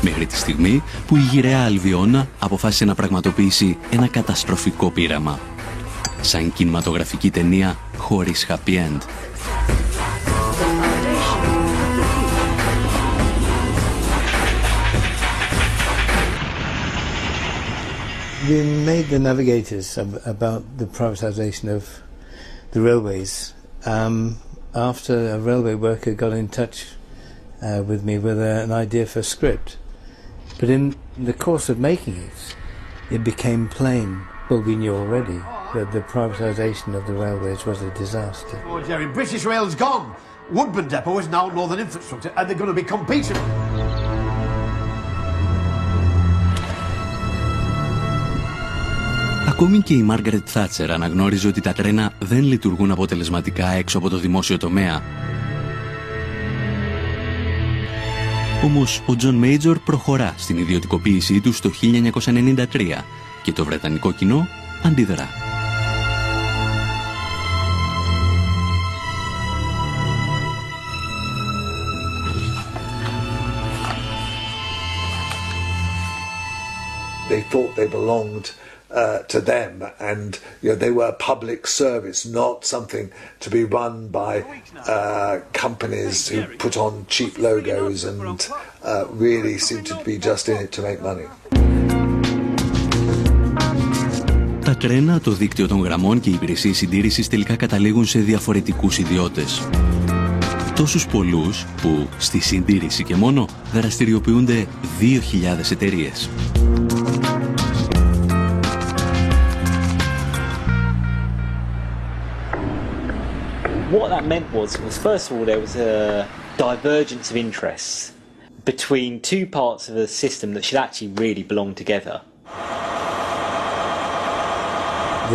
Μέχρι τη στιγμή που η γυραιά Αλβιώνα αποφάσισε να πραγματοποιήσει ένα καταστροφικό πείραμα. Σαν κινηματογραφική ταινία χωρίς happy end. We made the navigators about the privatization of the railways after a railway worker got in touch with me with an idea for a script. But in the course of making it, it became plain, well, we knew already, that the privatisation of the railways was a disaster. Oh, Jerry, British Rail's gone. Woodburn Depot is now Northern Infrastructure, and they're going to be competing. Ακόμη και η Μάργαρετ Θάτσερ αναγνώριζε ότι τα τρένα δεν λειτουργούν αποτελεσματικά έξω από το δημόσιο τομέα. Όμως ο Τζον Μέιτζορ προχωρά στην ιδιωτικοποίησή του το 1993 και το βρετανικό κοινό αντιδρά. They thought they belonged to them, and they were a public service, not something to be run by companies who put on cheap logos and really seemed to be just in it to make money. Τα τρένα, το δίκτυο των γραμμών και οι υπηρεσίες συντήρησης τελικά καταλήγουν σε διαφορετικούς ιδιώτες. Τόσους πολλούς που στη συντήρηση και μόνο δραστηριοποιούνται 2.000 εταιρείες. What that meant was first of all, there was a divergence of interests between two parts of a system that should actually really belong together.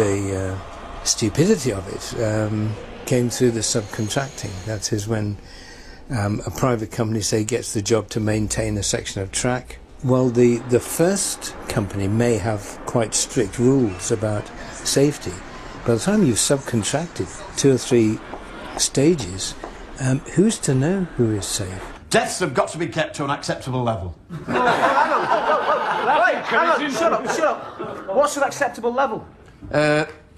The stupidity of it came through the subcontracting. That is when a private company, say, gets the job to maintain a section of track. Well, the first company may have quite strict rules about safety. By the time you've subcontracted 2 or 3 stages, who's to know who is safe? Deaths have got to be kept to an acceptable level. Hang on, shut up. What's an acceptable level?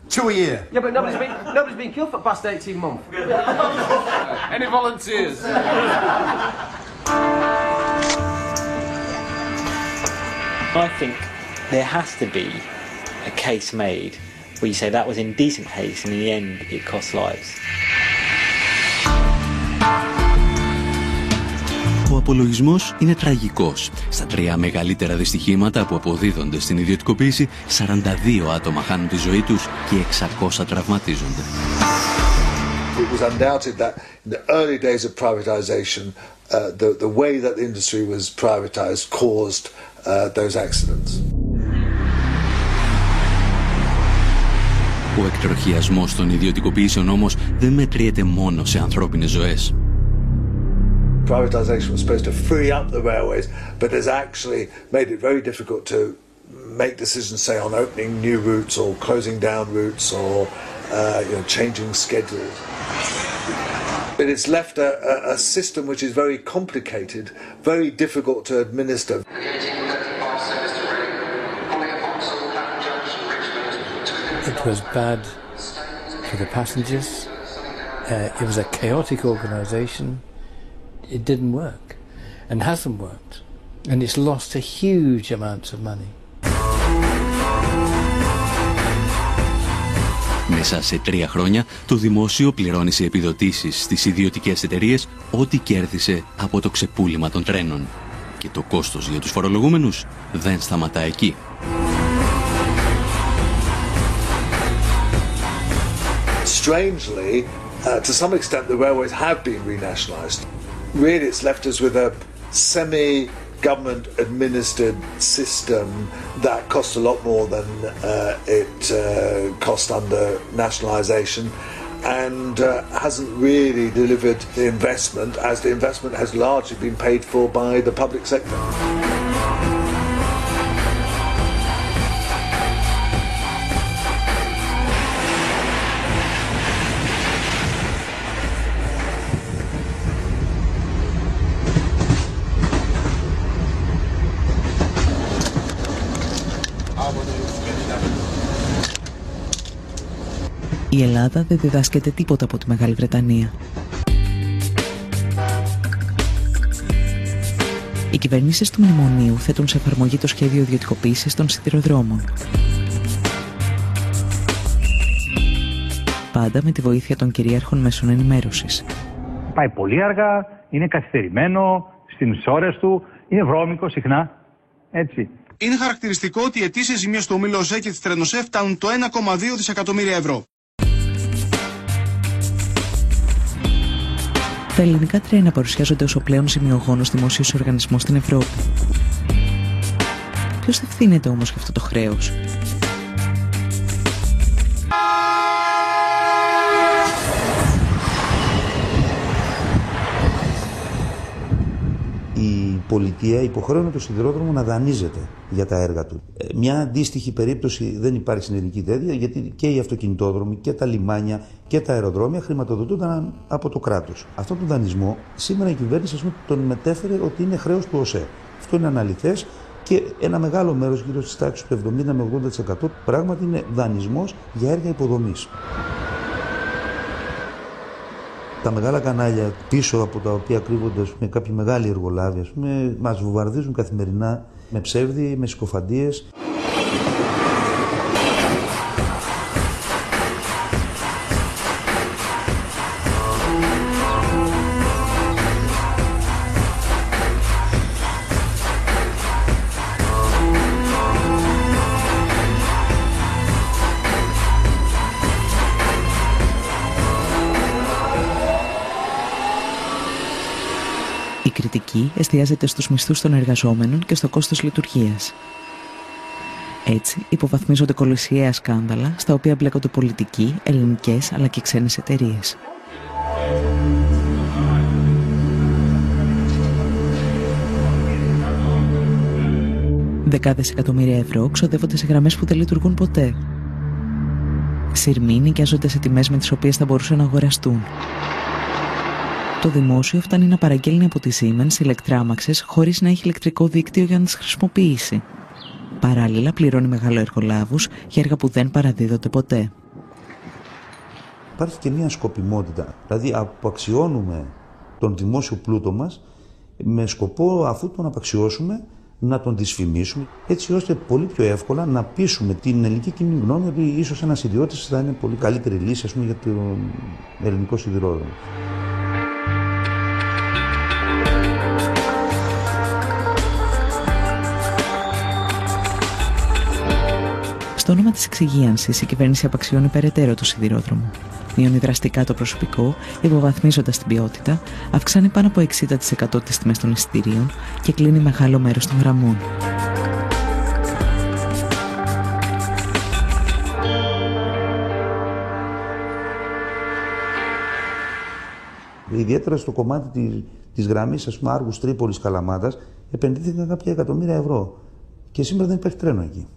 2 a year. Yeah, but nobody's been killed for the past 18 months. Any volunteers? I think there has to be a case made where you say that was indecent haste and in the end it cost lives. Ο απολογισμός είναι τραγικός. Στα 3 μεγαλύτερα δυστυχήματα που αποδίδονται στην ιδιωτικοποίηση, 42 άτομα χάνουν τη ζωή τους και 600 τραυματίζονται. It was undoubted that in the early days of privatization, the way that the industry was privatized caused those accidents. Ο εκτροχιασμός των ιδιωτικοποιήσεων όμως δεν μετριέται μόνο σε ανθρώπινες ζωές. Privatisation was supposed to free up the railways, but has actually made it very difficult to make decisions, say, on opening new routes or closing down routes or changing schedules. But it's left a system which is very complicated, very difficult to administer. It was bad for the passengers. It was a chaotic organisation. It didn't work and hasn't worked. And it's lost a huge amounts of money. Μέσα σε 3 χρόνια το δημόσιο πληρώνει σε επιδοτήσεις στις ιδιωτικές εταιρείες ό,τι κέρδισε από το ξεπούλημα των τρένων. Και το κόστος για τους φορολογούμενους δεν σταματά εκεί. Strangely, to some extent the railways have been renationalised. Really it's left us with a semi-government administered system that costs a lot more than it cost under nationalisation and hasn't really delivered the investment, as the investment has largely been paid for by the public sector. Η Ελλάδα δεν διδάσκεται τίποτα από τη Μεγάλη Βρετανία. Οι κυβερνήσεις του Μνημονίου θέτουν σε εφαρμογή το σχέδιο ιδιωτικοποίησης των σιδηροδρόμων. Πάντα με τη βοήθεια των κυρίαρχων μέσων ενημέρωσης. Πάει πολύ αργά, είναι καθυστερημένο στις ώρες του, είναι βρώμικο συχνά, έτσι. Είναι χαρακτηριστικό ότι οι αιτήσεις ζημίες του ομίλου ΟΣΕ και της Τρενοσέ φτάνουν το 1,2 δισεκατομμύρια ευρώ. Τα ελληνικά τρένα παρουσιάζονται ως ο πλέον ζημιογόνος δημόσιος οργανισμός στην Ευρώπη. Ποιος ευθύνεται όμως για αυτό το χρέος? Η πολιτεία υποχρέωνε το σιδηρόδρομο να δανείζεται για τα έργα του. Μια αντίστοιχη περίπτωση δεν υπάρχει στην ελληνική τέτοια, γιατί και οι αυτοκινητόδρομοι και τα λιμάνια και τα αεροδρόμια χρηματοδοτούνταν από το κράτος. Αυτόν τον δανεισμό σήμερα η κυβέρνηση τον μετέφερε ότι είναι χρέος του ΟΣΕ. Αυτό είναι αναλυθές και ένα μεγάλο μέρος, γύρω στις τάξεις του 70 με 80%, πράγματι είναι δανεισμός για έργα υποδομής. Τα μεγάλα κανάλια πίσω από τα οποία κρύβονται με κάποιοι μεγάλοι εργολάβοι, μας βομβαρδίζουν καθημερινά με ψεύδι, με συκοφαντίες. Η κριτική εστιάζεται στους μισθούς των εργαζόμενων και στο κόστος λειτουργίας. Έτσι, υποβαθμίζονται κολυσιαία σκάνδαλα στα οποία μπλέκονται πολιτικοί, ελληνικές αλλά και ξένες εταιρείες. Δεκάδες εκατομμύρια ευρώ ξοδεύονται σε γραμμές που δεν λειτουργούν ποτέ. Σειρμοί νοικιάζονται σε τιμές με τις οποίες θα μπορούσαν να αγοραστούν. Το δημόσιο φτάνει να παραγγέλνει από τη Siemens ηλεκτράμαξες χωρίς να έχει ηλεκτρικό δίκτυο για να τις χρησιμοποιήσει. Παράλληλα πληρώνει μεγαλοεργολάβους για έργα που δεν παραδίδονται ποτέ. Υπάρχει και μια σκοπιμότητα, δηλαδή απαξιώνουμε τον δημόσιο πλούτο μας με σκοπό, αφού τον απαξιώσουμε, να τον δυσφημίσουμε, έτσι ώστε πολύ πιο εύκολα να πείσουμε την ελληνική κοινή γνώμη ότι ίσως ένας ιδιώτης θα είναι πολύ καλύτερη λύση, ας πούμε, για τον ελληνικό σιδηρόδρομο. Στο όνομα της εξυγίανσης, η κυβέρνηση απαξιώνει περαιτέρω το σιδηρόδρομο. Μειώνει δραστικά το προσωπικό, υποβαθμίζοντας την ποιότητα, αυξάνει πάνω από 60% τις τιμές των εισιτηρίων και κλείνει μεγάλο μέρος των γραμμών. Ιδιαίτερα στο κομμάτι της γραμμής, ας πούμε, Άργους Τρίπολης Καλαμάτας, επενδύθηκαν κάποια εκατομμύρια ευρώ. Και σήμερα δεν υπάρχει τρένο εκεί.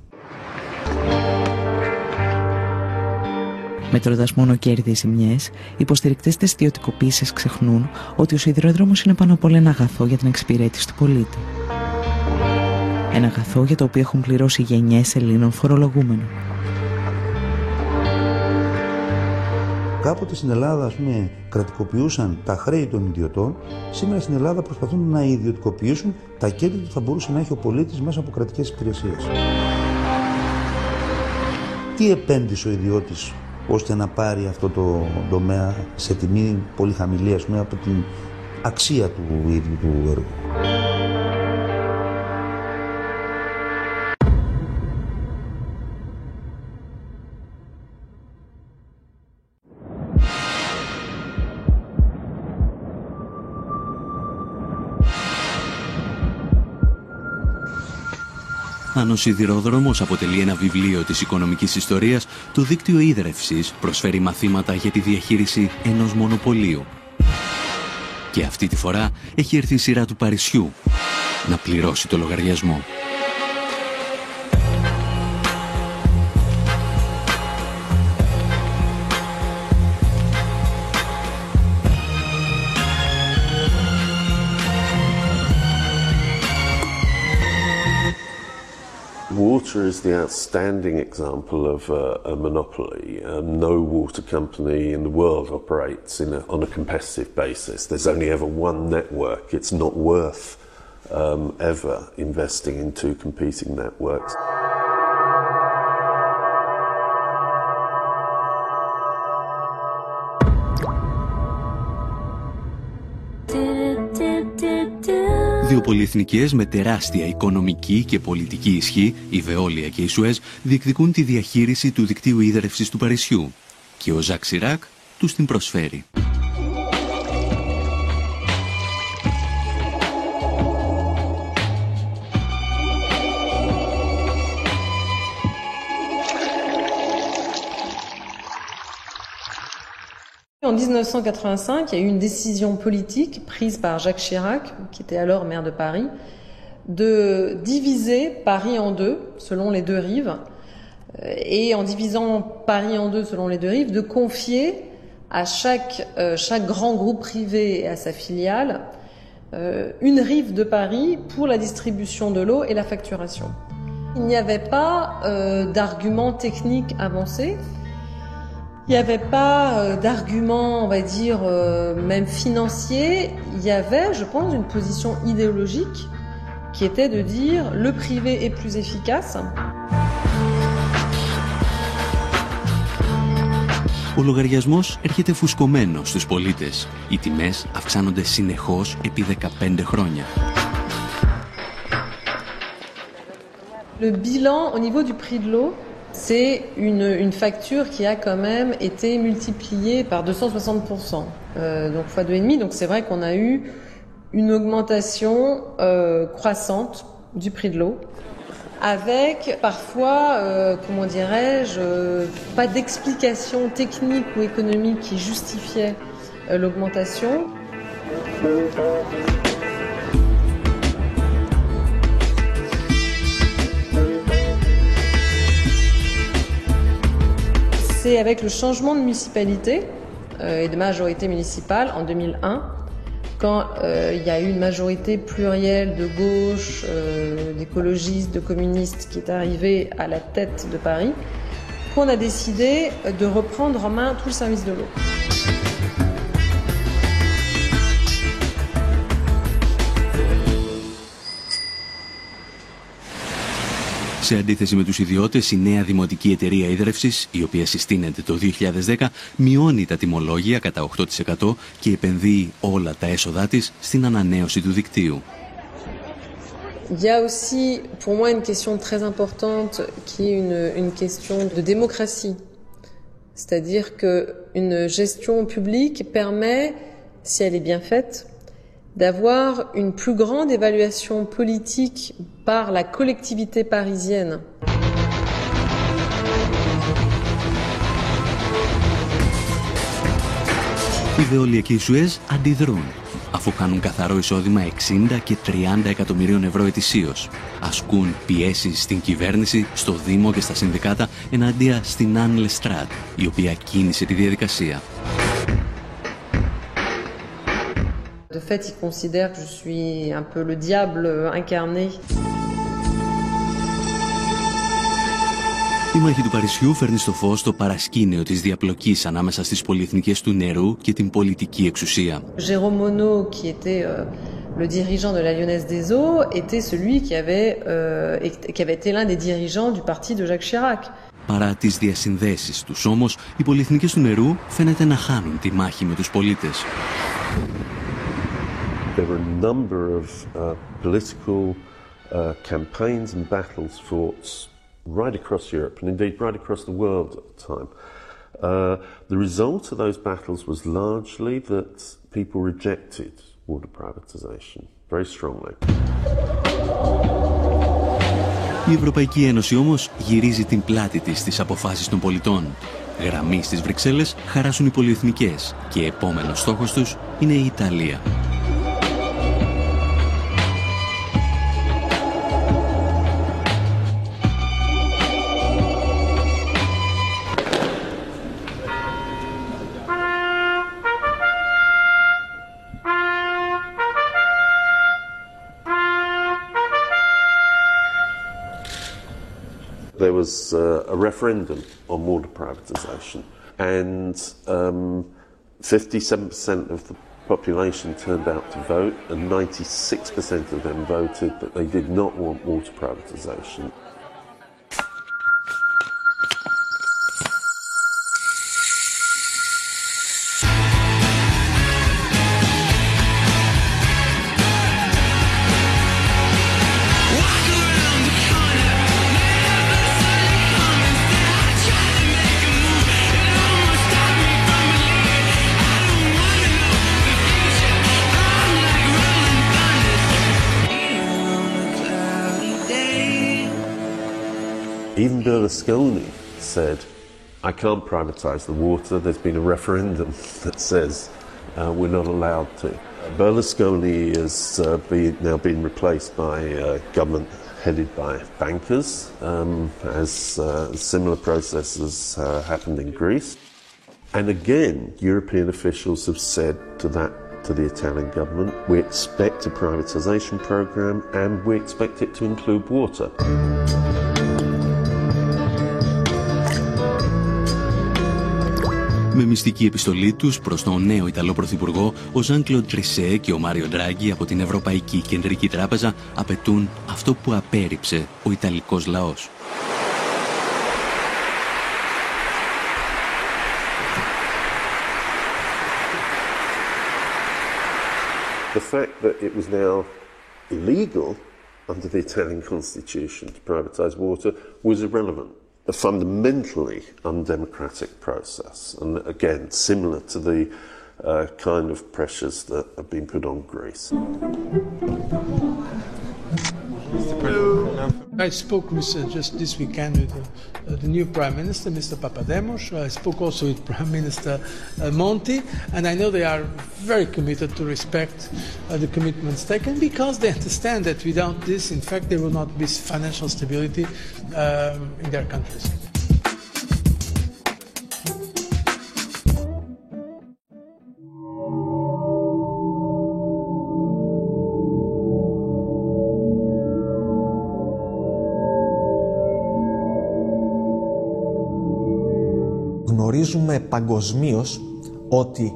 Μετρώντας μόνο κέρδη ή ζημιές, οι υποστηρικτές της ιδιωτικοποίησης ξεχνούν ότι ο σιδηρόδρομος είναι πάνω απ' όλα ένα αγαθό για την εξυπηρέτηση του πολίτη. Ένα αγαθό για το οποίο έχουν πληρώσει γενιές Ελλήνων φορολογούμενων. Κάποτε στην Ελλάδα, ας πούμε, κρατικοποιούσαν τα χρέη των ιδιωτών. Σήμερα στην Ελλάδα προσπαθούν να ιδιωτικοποιήσουν τα κέρδη που θα μπορούσε να έχει ο πολίτης μέσα από κρατικές υπηρεσίες. Τι επένδυσε ο ιδιώτης ώστε να πάρει αυτό το τομέα σε τιμή πολύ χαμηλή, ας πούμε, από την αξία του ίδιου του έργου. Αν ο σιδηρόδρομος αποτελεί ένα βιβλίο της οικονομικής ιστορίας, το δίκτυο ίδρευσης προσφέρει μαθήματα για τη διαχείριση ενός μονοπωλίου. Και αυτή τη φορά έχει έρθει η σειρά του Παρισιού να πληρώσει το λογαριασμό. Water is the outstanding example of a monopoly. No water company in the world operates on a competitive basis. There's only ever one network. It's not worth ever investing in two competing networks. Δύο πολυεθνικές με τεράστια οικονομική και πολιτική ισχύ, η Βεόλια και η Σουέζ, διεκδικούν τη διαχείριση του δικτύου ίδρευσης του Παρισιού και ο Ζακ Σιράκ τους την προσφέρει. En 1985, il y a eu une décision politique prise par Jacques Chirac, qui était alors maire de Paris, de diviser Paris en deux, selon les deux rives, et en divisant Paris en deux, selon les deux rives, de confier à chaque grand groupe privé et à sa filiale une rive de Paris pour la distribution de l'eau et la facturation. Il n'y avait pas d'arguments techniques avancés. Il n'y avait pas d'argument, on va dire, même financier. Il y avait, je pense, une position idéologique qui était de dire le privé est plus efficace. Ο λογαριασμός έρχεται φουσκωμένος στους πολίτες. Οι τιμές αυξάνονται συνεχώς επί 15 χρόνια. Le bilan au niveau du prix de l'eau, c'est une facture qui a quand même été multipliée par 260%, donc fois 2,5. Donc c'est vrai qu'on a eu une augmentation croissante du prix de l'eau, avec parfois, comment dirais-je, pas d'explication technique ou économique qui justifiait l'augmentation. C'est avec le changement de municipalité et de majorité municipale en 2001, quand il y a eu une majorité plurielle de gauche, d'écologistes, de communistes qui est arrivée à la tête de Paris, qu'on a décidé de reprendre en main tout le service de l'eau. Σε αντίθεση με τους ιδιώτες, η νέα δημοτική εταιρεία ίδρευσης, η οποία συστήνεται το 2010, μειώνει τα τιμολόγια κατά 8% και επενδύει όλα τα έσοδά της στην ανανέωση του δικτύου. Il y a aussi, pour moi, une question très importante qui est une question de démocratie. C'est-à-dire qu'une gestion publique permet, si elle est bien faite, d'avoir une plus grande évaluation politique par la collectivité parisienne. Η η Βεόλια και η Σουέζ αντιδρούν, αφού χάνουν καθαρό εισόδημα 60 και 30 εκατομμυρίων ευρώ ετησίως. Ασκούν πιέσεις στην κυβέρνηση, στο Δήμο και στα συνδικάτα εναντία στην Anne Lestrade, η οποία κίνησε τη διαδικασία. De fait, il considère que je suis un peu le diable incarné. Η μάχη του Παρισιού φέρνει στο φως το παρασκήνιο της διαπλοκής ανάμεσα στις πολυεθνικές του νερού και την πολιτική εξουσία. Jérôme Monod, qui était le dirigeant de la Lyonnaise des Eaux, était celui qui avait été l'un des dirigeants du parti de Jacques Chirac. Παρά τις διασυνδέσεις τους όμως, οι πολυεθνικές του νερού φαίνεται να χάνουν τη μάχη με τους πολίτες. There were a number of political campaigns and battles fought right across Europe and indeed right across the world at the time. The result of those battles was largely that people rejected water privatization very strongly. Η Ευρωπαϊκή Ένωση όμως γυρίζει την πλάτη της στις αποφάσεις των πολιτών. Γραμμή στις Βρυξέλλες χαράσουν οι πολυεθνικές και επόμενος στόχος τους είναι η Ιταλία. There was a referendum on water privatisation, and 57% of the population turned out to vote, and 96% of them voted that they did not want water privatisation. Even Berlusconi said, I can't privatise the water. There's been a referendum that says we're not allowed to. Berlusconi has now been replaced by a government headed by bankers, as similar processes happened in Greece. And again, European officials have said to the Italian government, we expect a privatisation programme and we expect it to include water. Με μυστική επιστολή τους προς τον νέο Ιταλό Πρωθυπουργό, ο Ζαν-Κλοντ Τρισέ και ο Μάριο Ντράγκι από την Ευρωπαϊκή Κεντρική Τράπεζα απαιτούν αυτό που απέρριψε ο Ιταλικός λαός. The fact that it was now illegal under the Italian constitution to privatise water was irrelevant. A fundamentally undemocratic process, and again similar to the kind of pressures that have been put on Greece. I spoke with, just this weekend with the new Prime Minister, Mr. Papademos. I spoke also with Prime Minister Monti, and I know they are very committed to respect the commitments taken, because they understand that without this, in fact, there will not be financial stability in their countries. Γνωρίζουμε παγκοσμίως ότι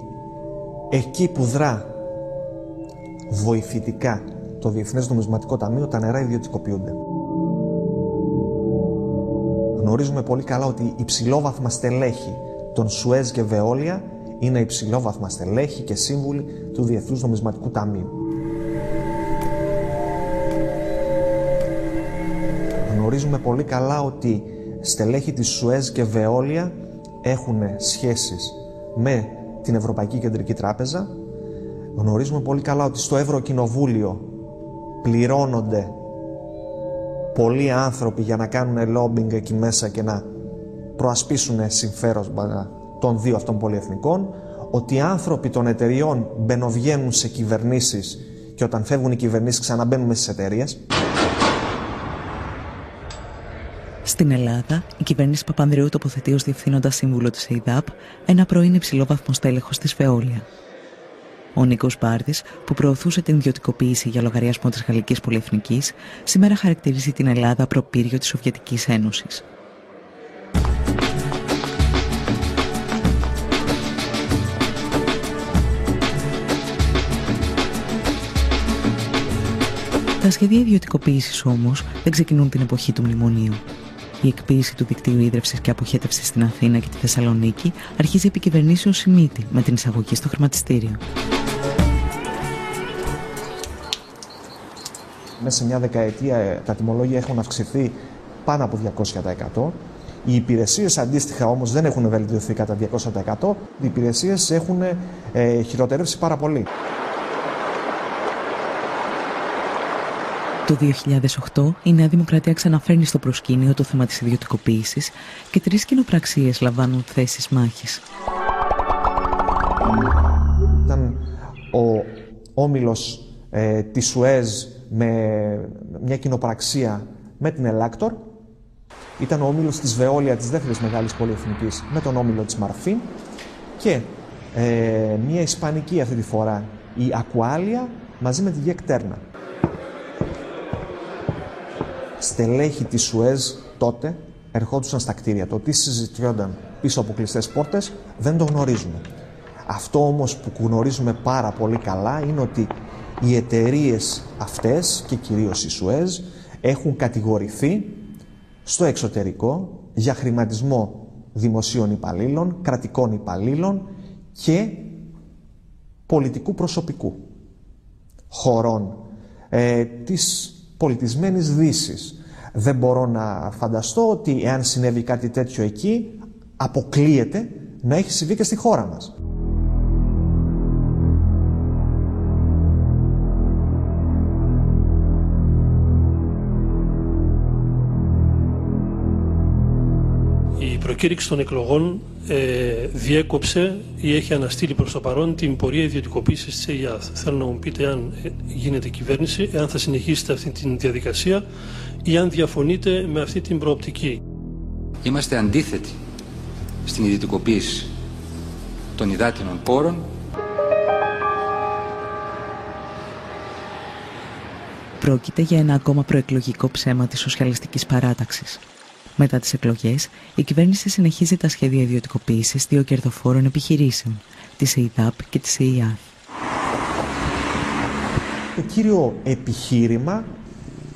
εκεί που δρά βοηθητικά το Διεθνές Νομισματικό Ταμείο, τα νερά ιδιωτικοποιούνται. Γνωρίζουμε πολύ καλά ότι υψηλόβαθμα στελέχη των Σουέζ και Βεόλια είναι υψηλόβαθμα στελέχη και σύμβουλοι του Διεθνούς Νομισματικού Ταμείου. Γνωρίζουμε πολύ καλά ότι στελέχη της Σουέζ και Βεόλια έχουν σχέσεις με την Ευρωπαϊκή Κεντρική Τράπεζα. Γνωρίζουμε πολύ καλά ότι στο Ευρωκοινοβούλιο πληρώνονται πολλοί άνθρωποι για να κάνουν lobbying εκεί μέσα και να προασπίσουν συμφέροντα των δύο αυτών πολυεθνικών. ότι οι άνθρωποι των εταιριών μπαινοβγαίνουν σε κυβερνήσεις και όταν φεύγουν οι κυβερνήσεις ξαναμπαίνουν μέσα στις εταιρείες. Στην Ελλάδα, η κυβέρνηση Παπανδρέου τοποθετεί ως διευθύνοντα σύμβουλο της ΕΙΔΑΠ ένα πρώην υψηλόβαθμο στέλεχος της Veolia. Ο Νίκος Μπάρδης, που προωθούσε την ιδιωτικοποίηση για λογαριασμό της Γαλλικής Πολυεθνικής, σήμερα χαρακτηρίζει την Ελλάδα προπύργιο της Σοβιετικής Ένωσης. Τα σχέδια ιδιωτικοποίησης όμως δεν ξεκινούν την εποχή του μνημονίου. Η εκποίηση του δικτύου ίδρευσης και αποχέτευσης στην Αθήνα και τη Θεσσαλονίκη αρχίζει επί κυβερνήσεων Σιμίτη με την εισαγωγή στο χρηματιστήριο. Μέσα σε μια δεκαετία τα τιμολόγια έχουν αυξηθεί πάνω από 200%. Οι υπηρεσίες αντίστοιχα όμως δεν έχουν βελτιωθεί κατά 200%. Οι υπηρεσίες έχουν χειροτερεύσει πάρα πολύ. Το 2008 η Νέα Δημοκρατία ξαναφέρνει στο προσκήνιο το θέμα της ιδιωτικοποίησης και 3 κοινοπραξίες λαμβάνουν θέσεις μάχης. Ήταν ο όμιλος της Σουέζ με μια κοινοπραξία με την Ελάκτορ. Ήταν ο όμιλος της Veolia, της δεύτερης μεγάλης πολυεθνικής, με τον όμιλο της Μαρφίν. Και μια ισπανική αυτή τη φορά, η Aqualia, μαζί με τη Γεκτέρνα. Στελέχη της Σουέζ τότε ερχόντουσαν στα κτίρια. Το τι συζητιόταν πίσω από κλειστές πόρτες δεν το γνωρίζουμε. Αυτό όμως που γνωρίζουμε πάρα πολύ καλά είναι ότι οι εταιρείες αυτές και κυρίως η Σουέζ έχουν κατηγορηθεί στο εξωτερικό για χρηματισμό δημοσίων υπαλλήλων, κρατικών υπαλλήλων και πολιτικού προσωπικού χωρών της πολιτισμένης Δύσης. Δεν μπορώ να φανταστώ ότι εάν συνέβη κάτι τέτοιο εκεί, αποκλείεται να έχει συμβεί και στη χώρα μας. Η προκήρυξη των εκλογών διέκοψε ή έχει αναστείλει προς το παρόν την πορεία ιδιωτικοποίησης της ΕΙΑΘ. Θέλω να μου πείτε αν γίνεται κυβέρνηση, εάν θα συνεχίσετε αυτή τη διαδικασία ή αν διαφωνείτε με αυτή την προοπτική. Είμαστε αντίθετοι στην ιδιωτικοποίηση των υδάτινων πόρων. Πρόκειται για ένα ακόμα προεκλογικό ψέμα της σοσιαλιστικής παράταξης. Μετά τις εκλογές, η κυβέρνηση συνεχίζει τα σχέδια ιδιωτικοποίησης 2 κερδοφόρων επιχειρήσεων, της ΕΙΔΑΠ και της ΕΙΑΘ. Το κύριο επιχείρημα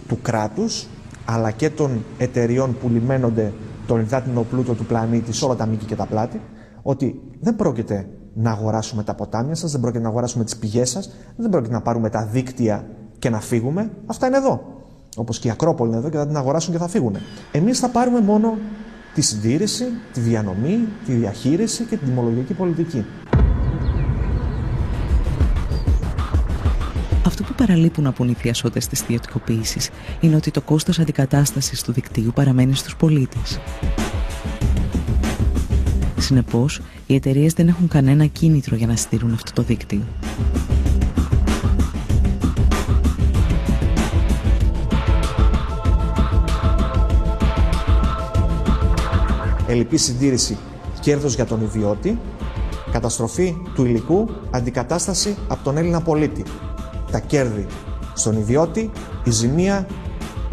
του κράτους, αλλά και των εταιριών που λιμένονται τον υδάτινο πλούτο του πλανήτη σε όλα τα μήκη και τα πλάτη, ότι δεν πρόκειται να αγοράσουμε τα ποτάμια σας, δεν πρόκειται να αγοράσουμε τις πηγές σας, δεν πρόκειται να πάρουμε τα δίκτυα και να φύγουμε. Αυτά είναι εδώ. Όπως και η Ακρόπολη είναι εδώ και θα την αγοράσουν και θα φύγουν. Εμείς θα πάρουμε μόνο τη συντήρηση, τη διανομή, τη διαχείριση και την τιμολογική πολιτική. Αυτό που παραλείπουν από οι θειασότες της ιδιωτικοποίησης είναι ότι το κόστος αντικατάστασης του δικτύου παραμένει στους πολίτες. Συνεπώς, οι εταιρείες δεν έχουν κανένα κίνητρο για να στηρούν αυτό το δίκτυο. Ελλειπή συντήρηση, κέρδος για τον ιδιώτη, καταστροφή του υλικού, αντικατάσταση από τον Έλληνα πολίτη. Τα κέρδη στον ιδιώτη, η ζημία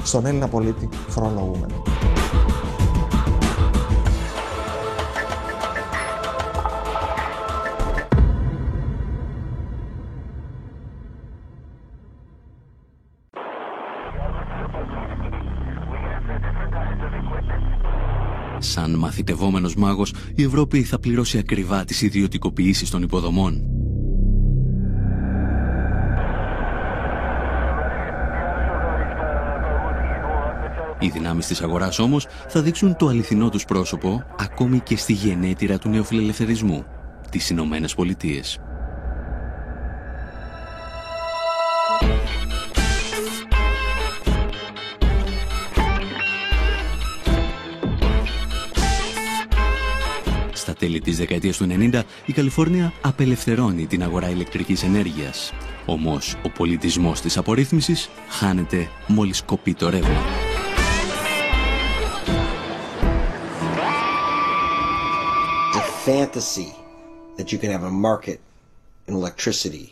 στον Έλληνα πολίτη φορολογούμενο. Σαν μαθητευόμενος μάγος, η Ευρώπη θα πληρώσει ακριβά τις ιδιωτικοποιήσεις των υποδομών. Οι δυνάμεις της αγοράς όμως θα δείξουν το αληθινό τους πρόσωπο ακόμη και στη γενέτειρα του νεοφιλελευθερισμού, τις Ηνωμένες Πολιτείες. Στα τέλη της δεκαετίας του 90, η Καλιφόρνια απελευθερώνει την αγορά ηλεκτρικής ενέργειας. Όμως, ο πολιτισμός της απορρίθμισης χάνεται μόλις κοπεί το ρεύμα. The fantasy that you can have a market in electricity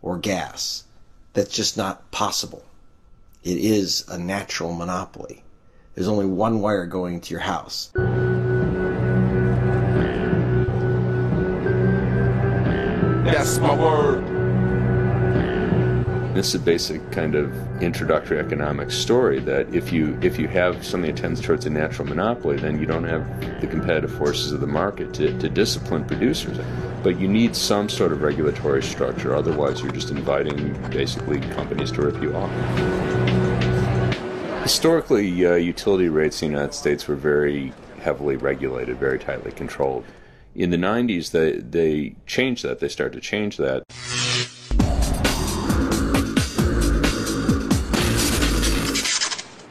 or gas, that's just not possible. It is a natural monopoly. There's only one wire going to your house. That's my word. This is a basic kind of introductory economic story that if you have something that tends towards a natural monopoly, then you don't have the competitive forces of the market to discipline producers. But you need some sort of regulatory structure, otherwise you're just inviting basically companies to rip you off. Historically, utility rates in the United States were very heavily regulated, very tightly controlled. In the 90s, they changed that. They started to change that.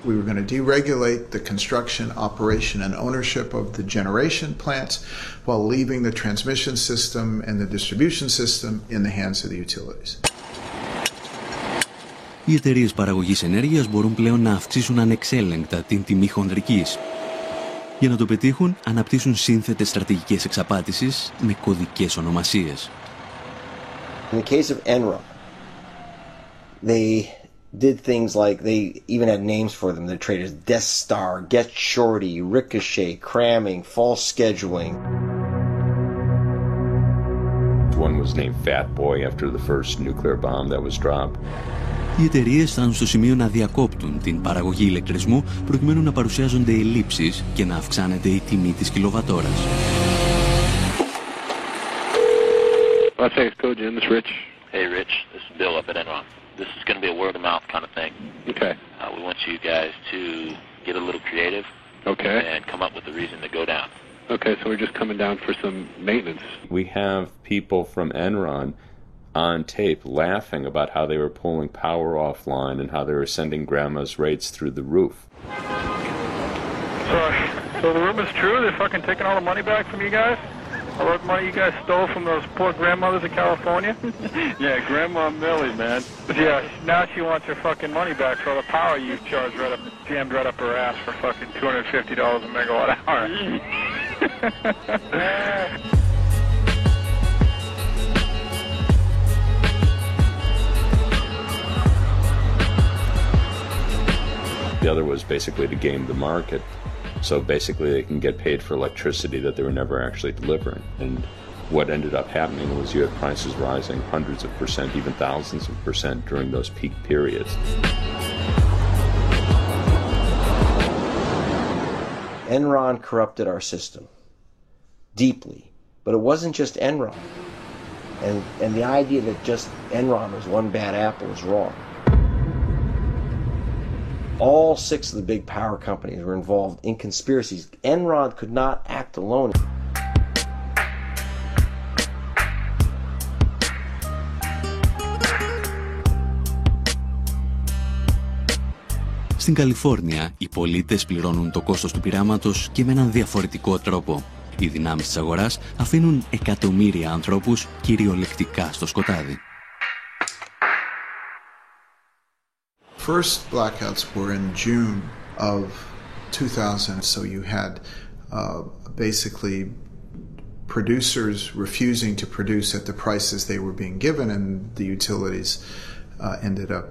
We were going to deregulate the construction, operation, and ownership of the generation plants while leaving the transmission system and the distribution system in the hands of the utilities. Οι εταιρείες παραγωγής ενέργειας μπορούν πλέον να αυξήσουν ανεξέλεγκτα την τιμή χονδρικής. Για να το πετύχουν, αναπτύσσουν σύνθετες στρατηγικές εξαπάτησης με κωδικές ονομασίες. In the case of Enron, they did things like they even had names for them. They're traded as Death Star, Get Shorty, Ricochet, Cramming, False Scheduling. One was named Fat Boy after the first nuclear bomb that was dropped. Οι εταιρείες φτάνουν στο σημείο να διακόπτουν την παραγωγή ηλεκτρισμού προκειμένου να παρουσιάζονται ελλείψεις και να αυξάνεται η τιμή της κιλοβατόρας. Los Angeles Code, Jim. This is Rich. Hey, Rich. This is Bill up at Enron. This is going to be a word-of-mouth kind of thing. Okay. We want you guys to get a little creative. Okay. And come up with a reason to go down. Okay, so we're just coming down for some maintenance. We have people from Enron on tape laughing about how they were pulling power offline and how they were sending grandma's rates through the roof. So the rumor's true? They're fucking taking all the money back from you guys? All the money you guys stole from those poor grandmothers in California? Yeah, Grandma Millie, man. Yeah, now she wants her fucking money back for all the power you charged jammed right up her ass for fucking $250 a megawatt hour. The other was basically to game the market. So basically they can get paid for electricity that they were never actually delivering. And what ended up happening was you had prices rising hundreds of percent, even thousands of percent during those peak periods. Enron corrupted our system deeply, but it wasn't just Enron. And the idea that just Enron was one bad apple is wrong. All 6 of the big power companies were involved in conspiracies. Enron could not act alone. Στην Καλιφόρνια, οι πολίτες πληρώνουν το κόστος του πειράματος και με έναν διαφορετικό τρόπο. Οι δυνάμεις της αγοράς αφήνουν εκατομμύρια ανθρώπους κυριολεκτικά στο σκοτάδι. First blackouts were in June of 2000, so you had basically producers refusing to produce at the prices they were being given, and the utilities ended up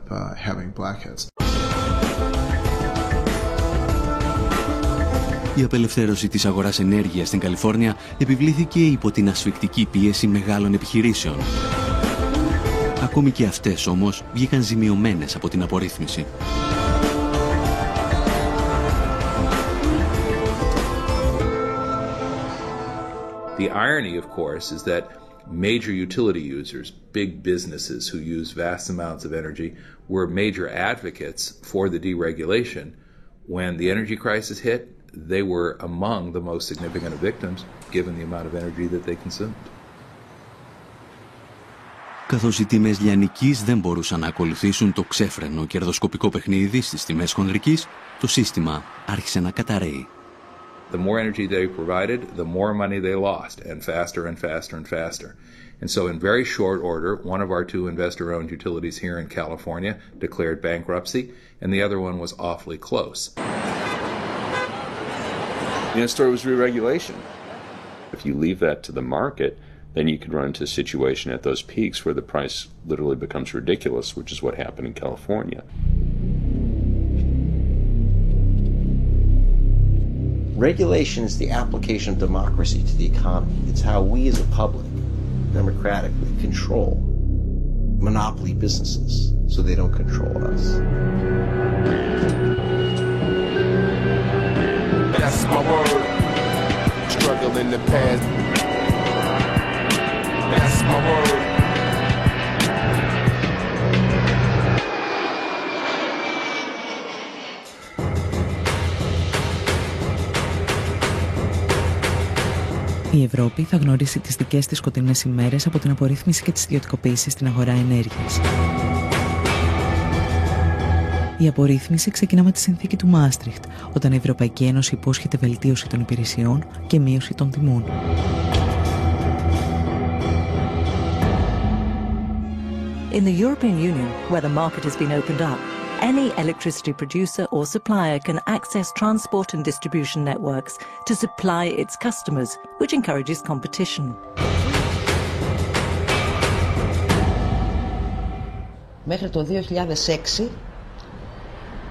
having blackouts. Η απελευθέρωση της αγοράς ενέργειας στην Καλιφόρνια επιβλήθηκε υπό την ασφικτική πίεση μεγάλων επιχειρήσεων. Ακόμη και αυτές όμως βγήκαν ζημιωμένες από την απορρίθμιση. The irony, of course, is that major utility users, big businesses who use vast amounts of energy, were major advocates for the deregulation. When the energy crisis hit, they were among the most significant of victims, given the amount of energy that they consumed. Καθώς οι τιμές λιανικής δεν μπορούσαν να ακολουθήσουν το ξέφρενο κερδοσκοπικό παιχνίδι στις τιμές χονδρικής, το σύστημα άρχισε να καταρρέει. The more energy they provided, the more money they lost, and faster and faster and faster. And so in very short order, one of our 2 investor-owned utilities here in California declared bankruptcy, and the other one was awfully close. The other story was re-regulation. If you leave that to the market, then you could run into a situation at those peaks where the price literally becomes ridiculous, which is what happened in California. Regulation is the application of democracy to the economy. It's how we as a public democratically control monopoly businesses so they don't control us. That's my word. Struggle in the past. That's my word. Η Ευρώπη θα γνωρίσει τις δικές της σκοτεινές ημέρες από την απορρίθμιση και τις ιδιωτικοποίησεις στην αγορά ενέργειας. Η απορρίθμιση ξεκινά με τη συνθήκη του Μάστριχτ, όταν η Ευρωπαϊκή Ένωση υπόσχεται βελτίωση των υπηρεσιών και μείωση των τιμών. In the European Union, where the market has been opened up, any electricity producer or supplier can access transport and distribution networks to supply its customers, which encourages competition. Μέχρι το 2006,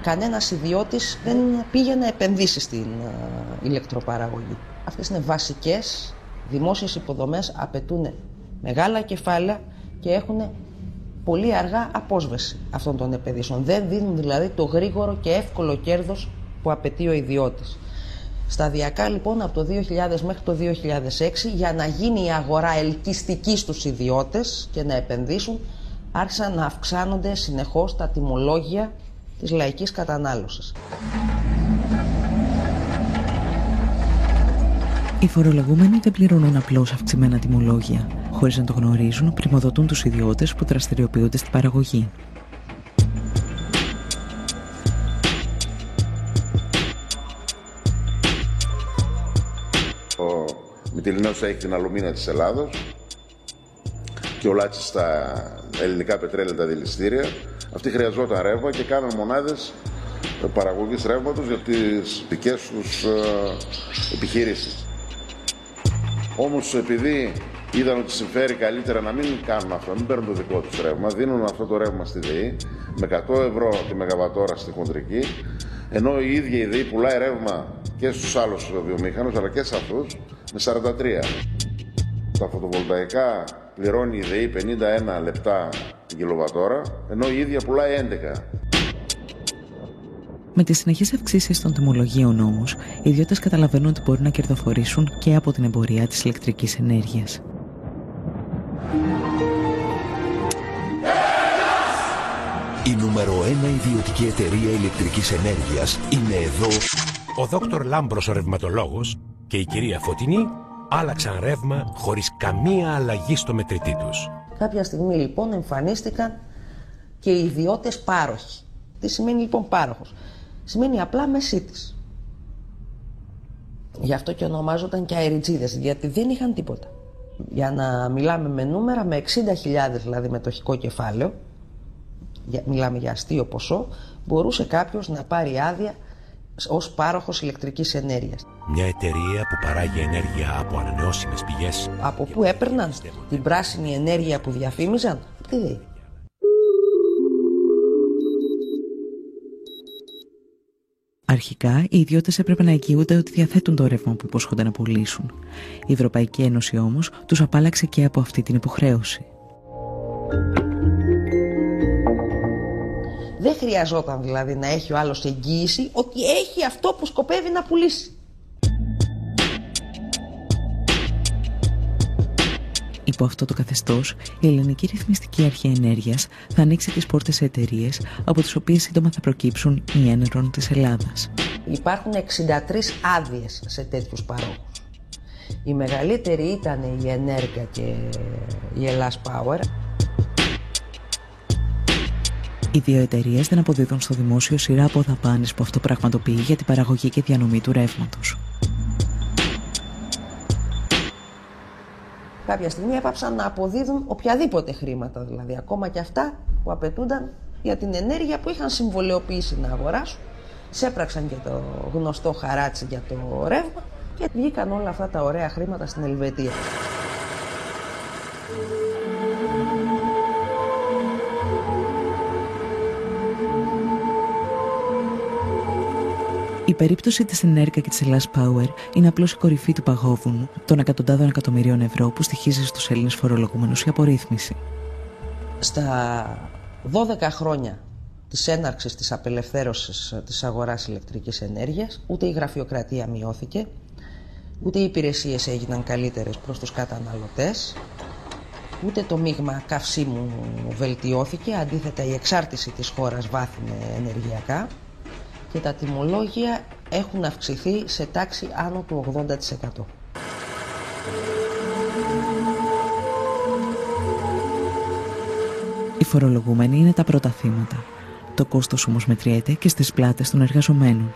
κανένας ιδιώτης δεν πήγε να επενδύσει στην ηλεκτροπαραγωγή. Αυτές είναι βασικές δημόσιες υποδομές, απαιτούν μεγάλα κεφάλαια και έχουν πολύ αργά απόσβεση αυτών των επενδύσεων. Δεν δίνουν δηλαδή το γρήγορο και εύκολο κέρδος που απαιτεί ο ιδιώτης. Σταδιακά λοιπόν από το 2000 μέχρι το 2006, για να γίνει η αγορά ελκυστική στους ιδιώτες και να επενδύσουν, άρχισαν να αυξάνονται συνεχώς τα τιμολόγια της λαϊκής κατανάλωσης. Οι φορολογούμενοι δεν πληρώνουν απλώς αυξημένα τιμολόγια. Χωρίς να το γνωρίζουν, πριμοδοτούν τους ιδιώτες που δραστηριοποιούνται στην παραγωγή. Ο Μυτιληναίος έχει την αλουμίνα της Ελλάδος και ο Λάτσης στα ελληνικά πετρέλαια, τα δηληστήρια. Αυτοί χρειαζόταν ρεύμα και κάναν μονάδες παραγωγής ρεύματος για τις δικές τους επιχειρήσεις. Όμως επειδή είδαν ότι συμφέρει καλύτερα να μην κάνουν αυτό, να μην παίρνουν το δικό τους ρεύμα, δίνουν αυτό το ρεύμα στη ΔΕΗ με 100 ευρώ τη μεγαβατόρα στη χοντρική, ενώ η ίδια η ΔΕΗ πουλάει ρεύμα και στους άλλους βιομήχανους αλλά και σε αυτούς με 43. Τα φωτοβολταϊκά πληρώνει η ΔΕΗ 51 λεπτά την κιλοβατόρα, ενώ η ίδια πουλάει 11. Με τις συνεχείς αυξήσεις των τιμολογίων όμως, οι ιδιώτες καταλαβαίνουν ότι μπορούν να κερδοφορήσουν και από την εμπορία της ηλεκτρικής ενέργειας. Η νούμερο 1 ιδιωτική εταιρεία ηλεκτρικής ενέργειας είναι εδώ. Ο Δόκτωρ Λάμπρος ο ρευματολόγος και η κυρία Φωτεινή άλλαξαν ρεύμα χωρίς καμία αλλαγή στο μετρητή τους. Κάποια στιγμή λοιπόν εμφανίστηκαν και οι ιδιώτες πάροχοι. Τι σημαίνει λοιπόν πάροχος? Σημαίνει απλά μεσίτης. Γι' αυτό και ονομάζονταν και αεριτζίδες, γιατί δεν είχαν τίποτα. Για να μιλάμε με νούμερα, με 60.000 δηλαδή μετοχικό κεφάλαιο, μιλάμε για αστείο ποσό, μπορούσε κάποιος να πάρει άδεια ως πάροχος ηλεκτρικής ενέργειας. Μια εταιρεία που παράγει ενέργεια από ανανεώσιμες πηγές. Από πού έπαιρναν την πράσινη ενέργεια που διαφήμιζαν? Τι λέει? Αρχικά, οι ιδιώτες έπρεπε να εγγυούνται ότι διαθέτουν το ρεύμα που υπόσχονται να πουλήσουν. Η Ευρωπαϊκή Ένωση όμως τους απάλλαξε και από αυτή την υποχρέωση. Δεν χρειαζόταν δηλαδή να έχει ο άλλος εγγύηση ότι έχει αυτό που σκοπεύει να πουλήσει. Υπό αυτό το καθεστώς, η Ελληνική Ρυθμιστική Αρχή Ενέργειας θα ανοίξει τις πόρτες σε εταιρείες από τις οποίες σύντομα θα προκύψουν οι Ένερον της Ελλάδας. Υπάρχουν 63 άδειες σε τέτοιους παρόχους. Η μεγαλύτερη ήταν η Ενέργεια και η Ελλάς Power. Οι δύο εταιρείες δεν αποδίδουν στο δημόσιο σειρά από δαπάνες που αυτό πραγματοποιεί για την παραγωγή και διανομή του ρεύματος. κάποια στιγμή έπαψαν να αποδίδουν οποιαδήποτε χρήματα, δηλαδή ακόμα και αυτά που απαιτούνταν για την ενέργεια που είχαν συμβολαιοποιήσει να αγοράσουν. Σέπραξαν και το γνωστό χαράτσι για το ρεύμα και βγήκαν όλα αυτά τα ωραία χρήματα στην Ελβετία. Η περίπτωση της Ενέρκα και της Ελλάς Power είναι απλώς η κορυφή του παγόβουνου των εκατοντάδων εκατομμυρίων ευρώ που στοιχίζει στους Έλληνες φορολογούμενους η απορρίθμιση. Στα 12 χρόνια της έναρξης της απελευθέρωσης της αγοράς ηλεκτρικής ενέργειας, ούτε η γραφειοκρατία μειώθηκε, ούτε οι υπηρεσίες έγιναν καλύτερες προς τους καταναλωτές, ούτε το μείγμα καυσίμου βελτιώθηκε, αντίθετα η εξάρτηση της χώρας βάθινε ενεργειακά και τα τιμολόγια έχουν αυξηθεί σε τάξη άνω του 80%. Οι φορολογούμενοι είναι τα πρώτα θύματα. Το κόστος όμως μετριέται και στις πλάτες των εργαζομένων.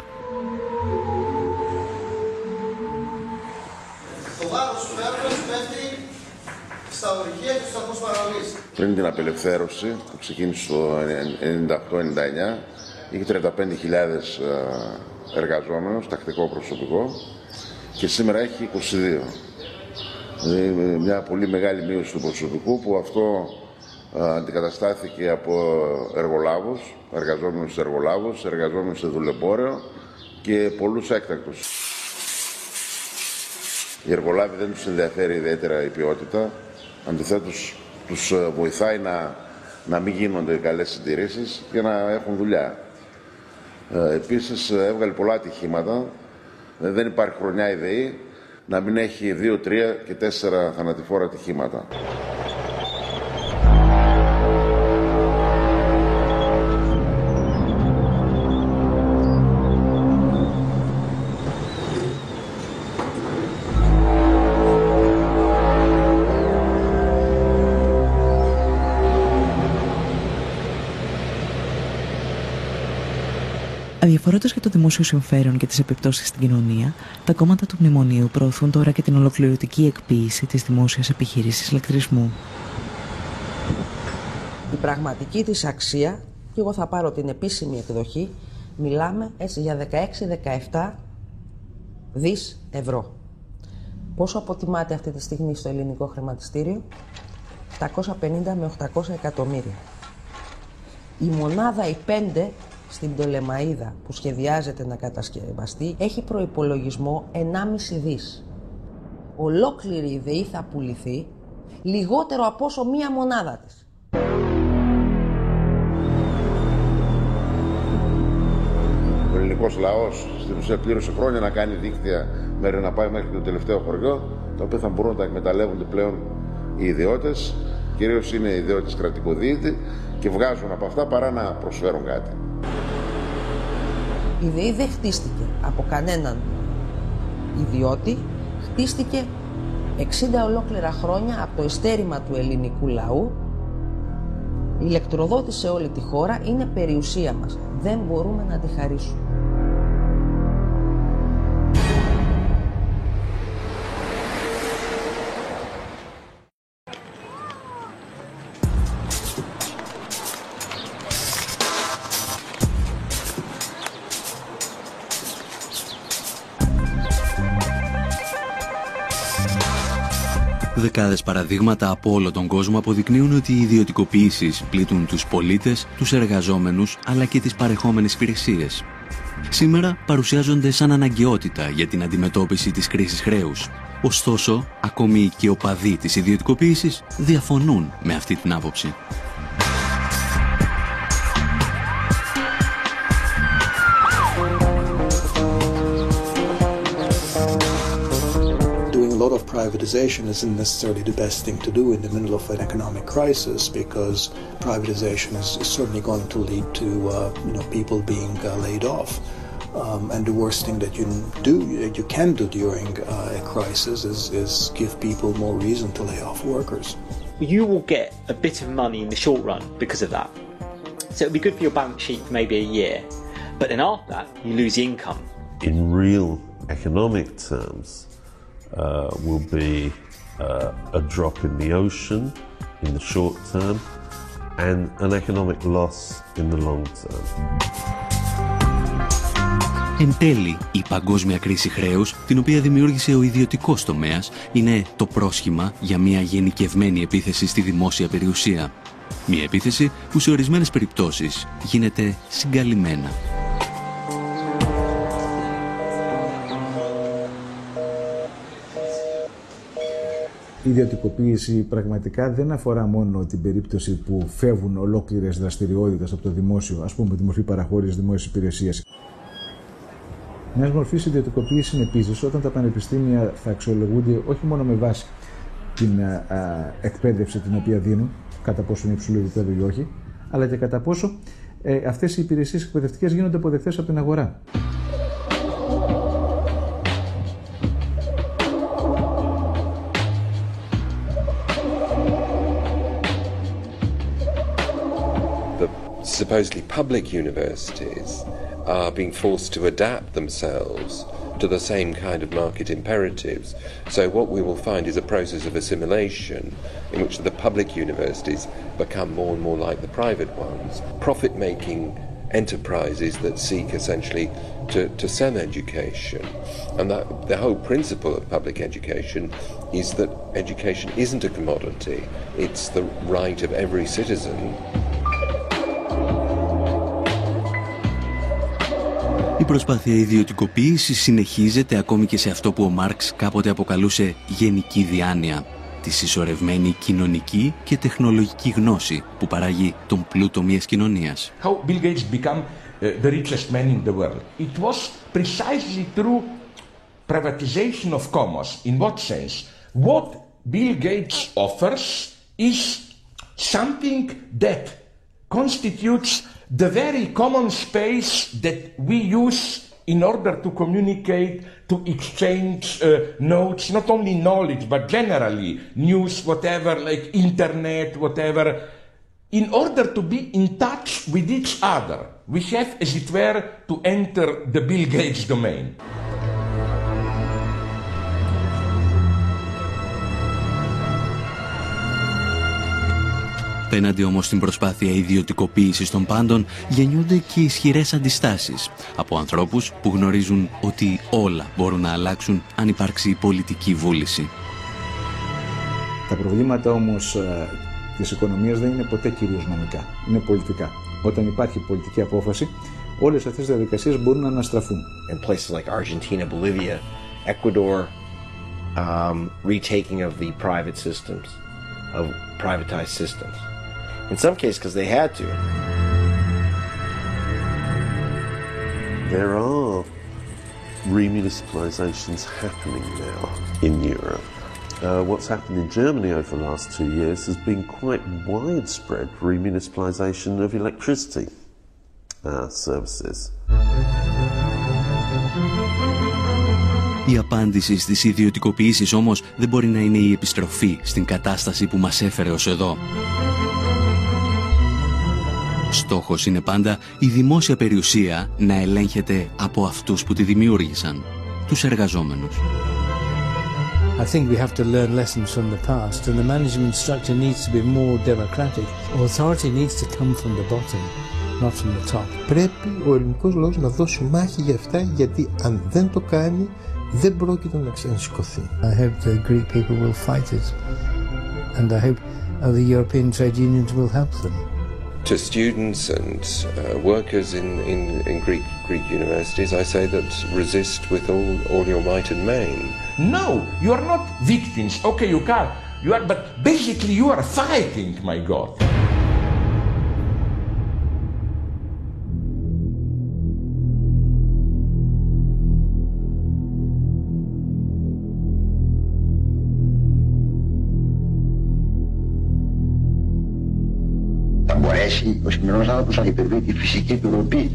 Πριν την απελευθέρωση που ξεκίνησε το 98-99, είχε 35.000 εργαζόμενους, τακτικό προσωπικό, και σήμερα έχει 22. Δηλαδή μια πολύ μεγάλη μείωση του προσωπικού, που αυτό αντικαταστάθηκε από εργολάβους, εργαζόμενους σε εργολάβους, εργαζόμενους σε δουλεμπόριο και πολλούς έκτακτους. Οι εργολάβοι δεν τους ενδιαφέρει ιδιαίτερα η ποιότητα, αντιθέτως τους βοηθάει να μην γίνονται καλές συντηρήσεις και να έχουν δουλειά. Επίσης έβγαλε πολλά ατυχήματα, δεν υπάρχει χρονιά η ΔΕΗ να μην έχει 2, 3 και 4 θανατηφόρα ατυχήματα. Αδιαφορώντας για το δημόσιο συμφέρον και τις επιπτώσεις στην κοινωνία, τα κόμματα του Μνημονίου προωθούν τώρα και την ολοκληρωτική εκποίηση της δημόσιας επιχείρησης ηλεκτρισμού. Η πραγματική της αξία, και εγώ θα πάρω την επίσημη εκδοχή, μιλάμε έτσι για 16-17 δις ευρώ. Πόσο αποτιμάται αυτή τη στιγμή στο ελληνικό χρηματιστήριο? 750 με 800 εκατομμύρια. Η μονάδα, η 5, στην Πτολεμαΐδα που σχεδιάζεται να κατασκευαστεί, έχει προϋπολογισμό 1,5 δις. Ολόκληρη η ΔΕΗ θα πουληθεί λιγότερο από όσο μία μονάδα της. Ο ελληνικός λαός στην ουσία πλήρωσε χρόνια να κάνει δίκτυα μέχρι να πάει μέχρι το τελευταίο χωριό, τα οποία θα μπορούν να τα εκμεταλλεύονται πλέον οι ιδιώτες, κυρίως είναι οι ιδιώτες κρατικοδίαιτοι, και βγάζουν από αυτά παρά να προσφέρουν κάτι. Η ΔΕΗ δεν χτίστηκε από κανέναν ιδιώτη, χτίστηκε 60 ολόκληρα χρόνια από το ειστέρημα του ελληνικού λαού. Η ηλεκτροδότηση σε όλη τη χώρα είναι περιουσία μας. Δεν μπορούμε να τη χαρίσουμε. Δεκάδες παραδείγματα από όλο τον κόσμο αποδεικνύουν ότι οι ιδιωτικοποιήσεις πλήττουν τους πολίτες, τους εργαζόμενους, αλλά και τις παρεχόμενες υπηρεσίες. Σήμερα παρουσιάζονται σαν αναγκαιότητα για την αντιμετώπιση της κρίσης χρέους. Ωστόσο, ακόμη και οι οπαδοί της ιδιωτικοποίησης διαφωνούν με αυτή την άποψη. Privatization isn't necessarily the best thing to do in the middle of an economic crisis, because privatization is certainly going to lead to people being laid off. And the worst thing that you can do during a crisis is give people more reason to lay off workers. You will get a bit of money in the short run because of that. So it'll be good for your balance sheet for maybe a year, but then after that you lose income. In real economic terms, will be a drop in the ocean in the short term and an economic loss in the long term. Εν τέλει, η παγκόσμια κρίση χρέους, την οποία δημιούργησε ο ιδιωτικός τομέας, είναι το πρόσχημα για μια γενικευμένη επίθεση στη δημόσια περιουσία. Μια επίθεση που σε ορισμένες περιπτώσεις γίνεται συγκαλυμμένα. Η ιδιωτικοποίηση πραγματικά δεν αφορά μόνο την περίπτωση που φεύγουν ολόκληρες δραστηριότητες από το δημόσιο, ας πούμε τη μορφή παραχώρησης δημόσιας υπηρεσίας. Μια μορφή ιδιωτικοποίηση είναι επίσης όταν τα πανεπιστήμια θα αξιολογούνται όχι μόνο με βάση την εκπαίδευση την οποία δίνουν, κατά πόσο είναι υψηλό επίπεδο ή όχι, αλλά και κατά πόσο αυτές οι υπηρεσίες εκπαιδευτικές γίνονται αποδεκτές από την αγορά. Supposedly public universities are being forced to adapt themselves to the same kind of market imperatives. So what we will find is a process of assimilation in which the public universities become more and more like the private ones, profit-making enterprises that seek essentially to sell education. And that the whole principle of public education is that education isn't a commodity, it's the right of every citizen. Η προσπάθεια ιδιωτικοποίησης συνεχίζεται ακόμη και σε αυτό που ο Μάρξ κάποτε αποκαλούσε γενική διάνοια, τη συσσωρευμένη κοινωνική και τεχνολογική γνώση που παράγει τον πλούτο μιας κοινωνίας. How Bill Gates became the richest man in the world. It was precisely through privatization of commons. In what sense? What Bill Gates offers is something that constitutes the very common space that we use in order to communicate, to exchange notes, not only knowledge, but generally news, whatever, like internet, whatever. In order to be in touch with each other, we have, as it were, to enter the Bill Gates domain. Απέναντι όμως στην προσπάθεια ιδιωτικοποίησης των πάντων γεννιούνται και ισχυρές αντιστάσεις από ανθρώπους που γνωρίζουν ότι όλα μπορούν να αλλάξουν αν υπάρξει πολιτική βούληση. Τα προβλήματα όμως της οικονομίας δεν είναι ποτέ κυρίως νομικά, είναι πολιτικά. Όταν υπάρχει πολιτική απόφαση, όλες αυτές οι διαδικασίες μπορούν να αναστραφούν. In places like Argentina, Bolivia, Ecuador, retaking of the private systems, of privatized systems. In some cases, because they had to. There are remunicipalizations happening now in Europe. What's happened in Germany over the last 2 years has been quite widespread remunicipalization of electricity services. Η απάντηση στις ιδιωτικοποιήσεις όμως δεν μπορεί να είναι η επιστροφή στην κατάσταση που μας έφερε ως εδώ. Στόχος είναι πάντα η δημόσια περιουσία να ελέγχεται από αυτούς που τη δημιούργησαν, τους εργαζόμενους. I think we have to learn lessons from the past, and the management structure needs to be more democratic. Authority needs to come from the bottom, not from the top. Πρέπει ο ελληνικός λαός να δώσει μάχη για αυτά, γιατί αν δεν το κάνει, δεν πρόκειται να ξανασηκωθεί. I hope the Greek people will fight it, and I hope the European trade unions will help them. To students and workers in Greek universities, I say that resist with all your might and main. No, you are not victims. Okay, you are, but basically you are fighting, my God. Ο σημερινός άνθρωπος να υπερβεί τη φυσική του ροπή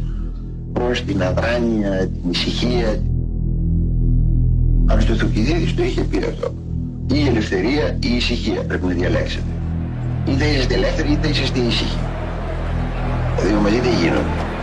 προς την αδράνεια, την ησυχία. Αν στο Θουκυδίδης το είχε πει αυτό. Ή η ελευθερία ή η ησυχία πρέπει να διαλέξετε. Είτε είσαστε ελεύθεροι είτε είσαστε ήσυχοι. Τα δύο μαζί δεν γίνονται.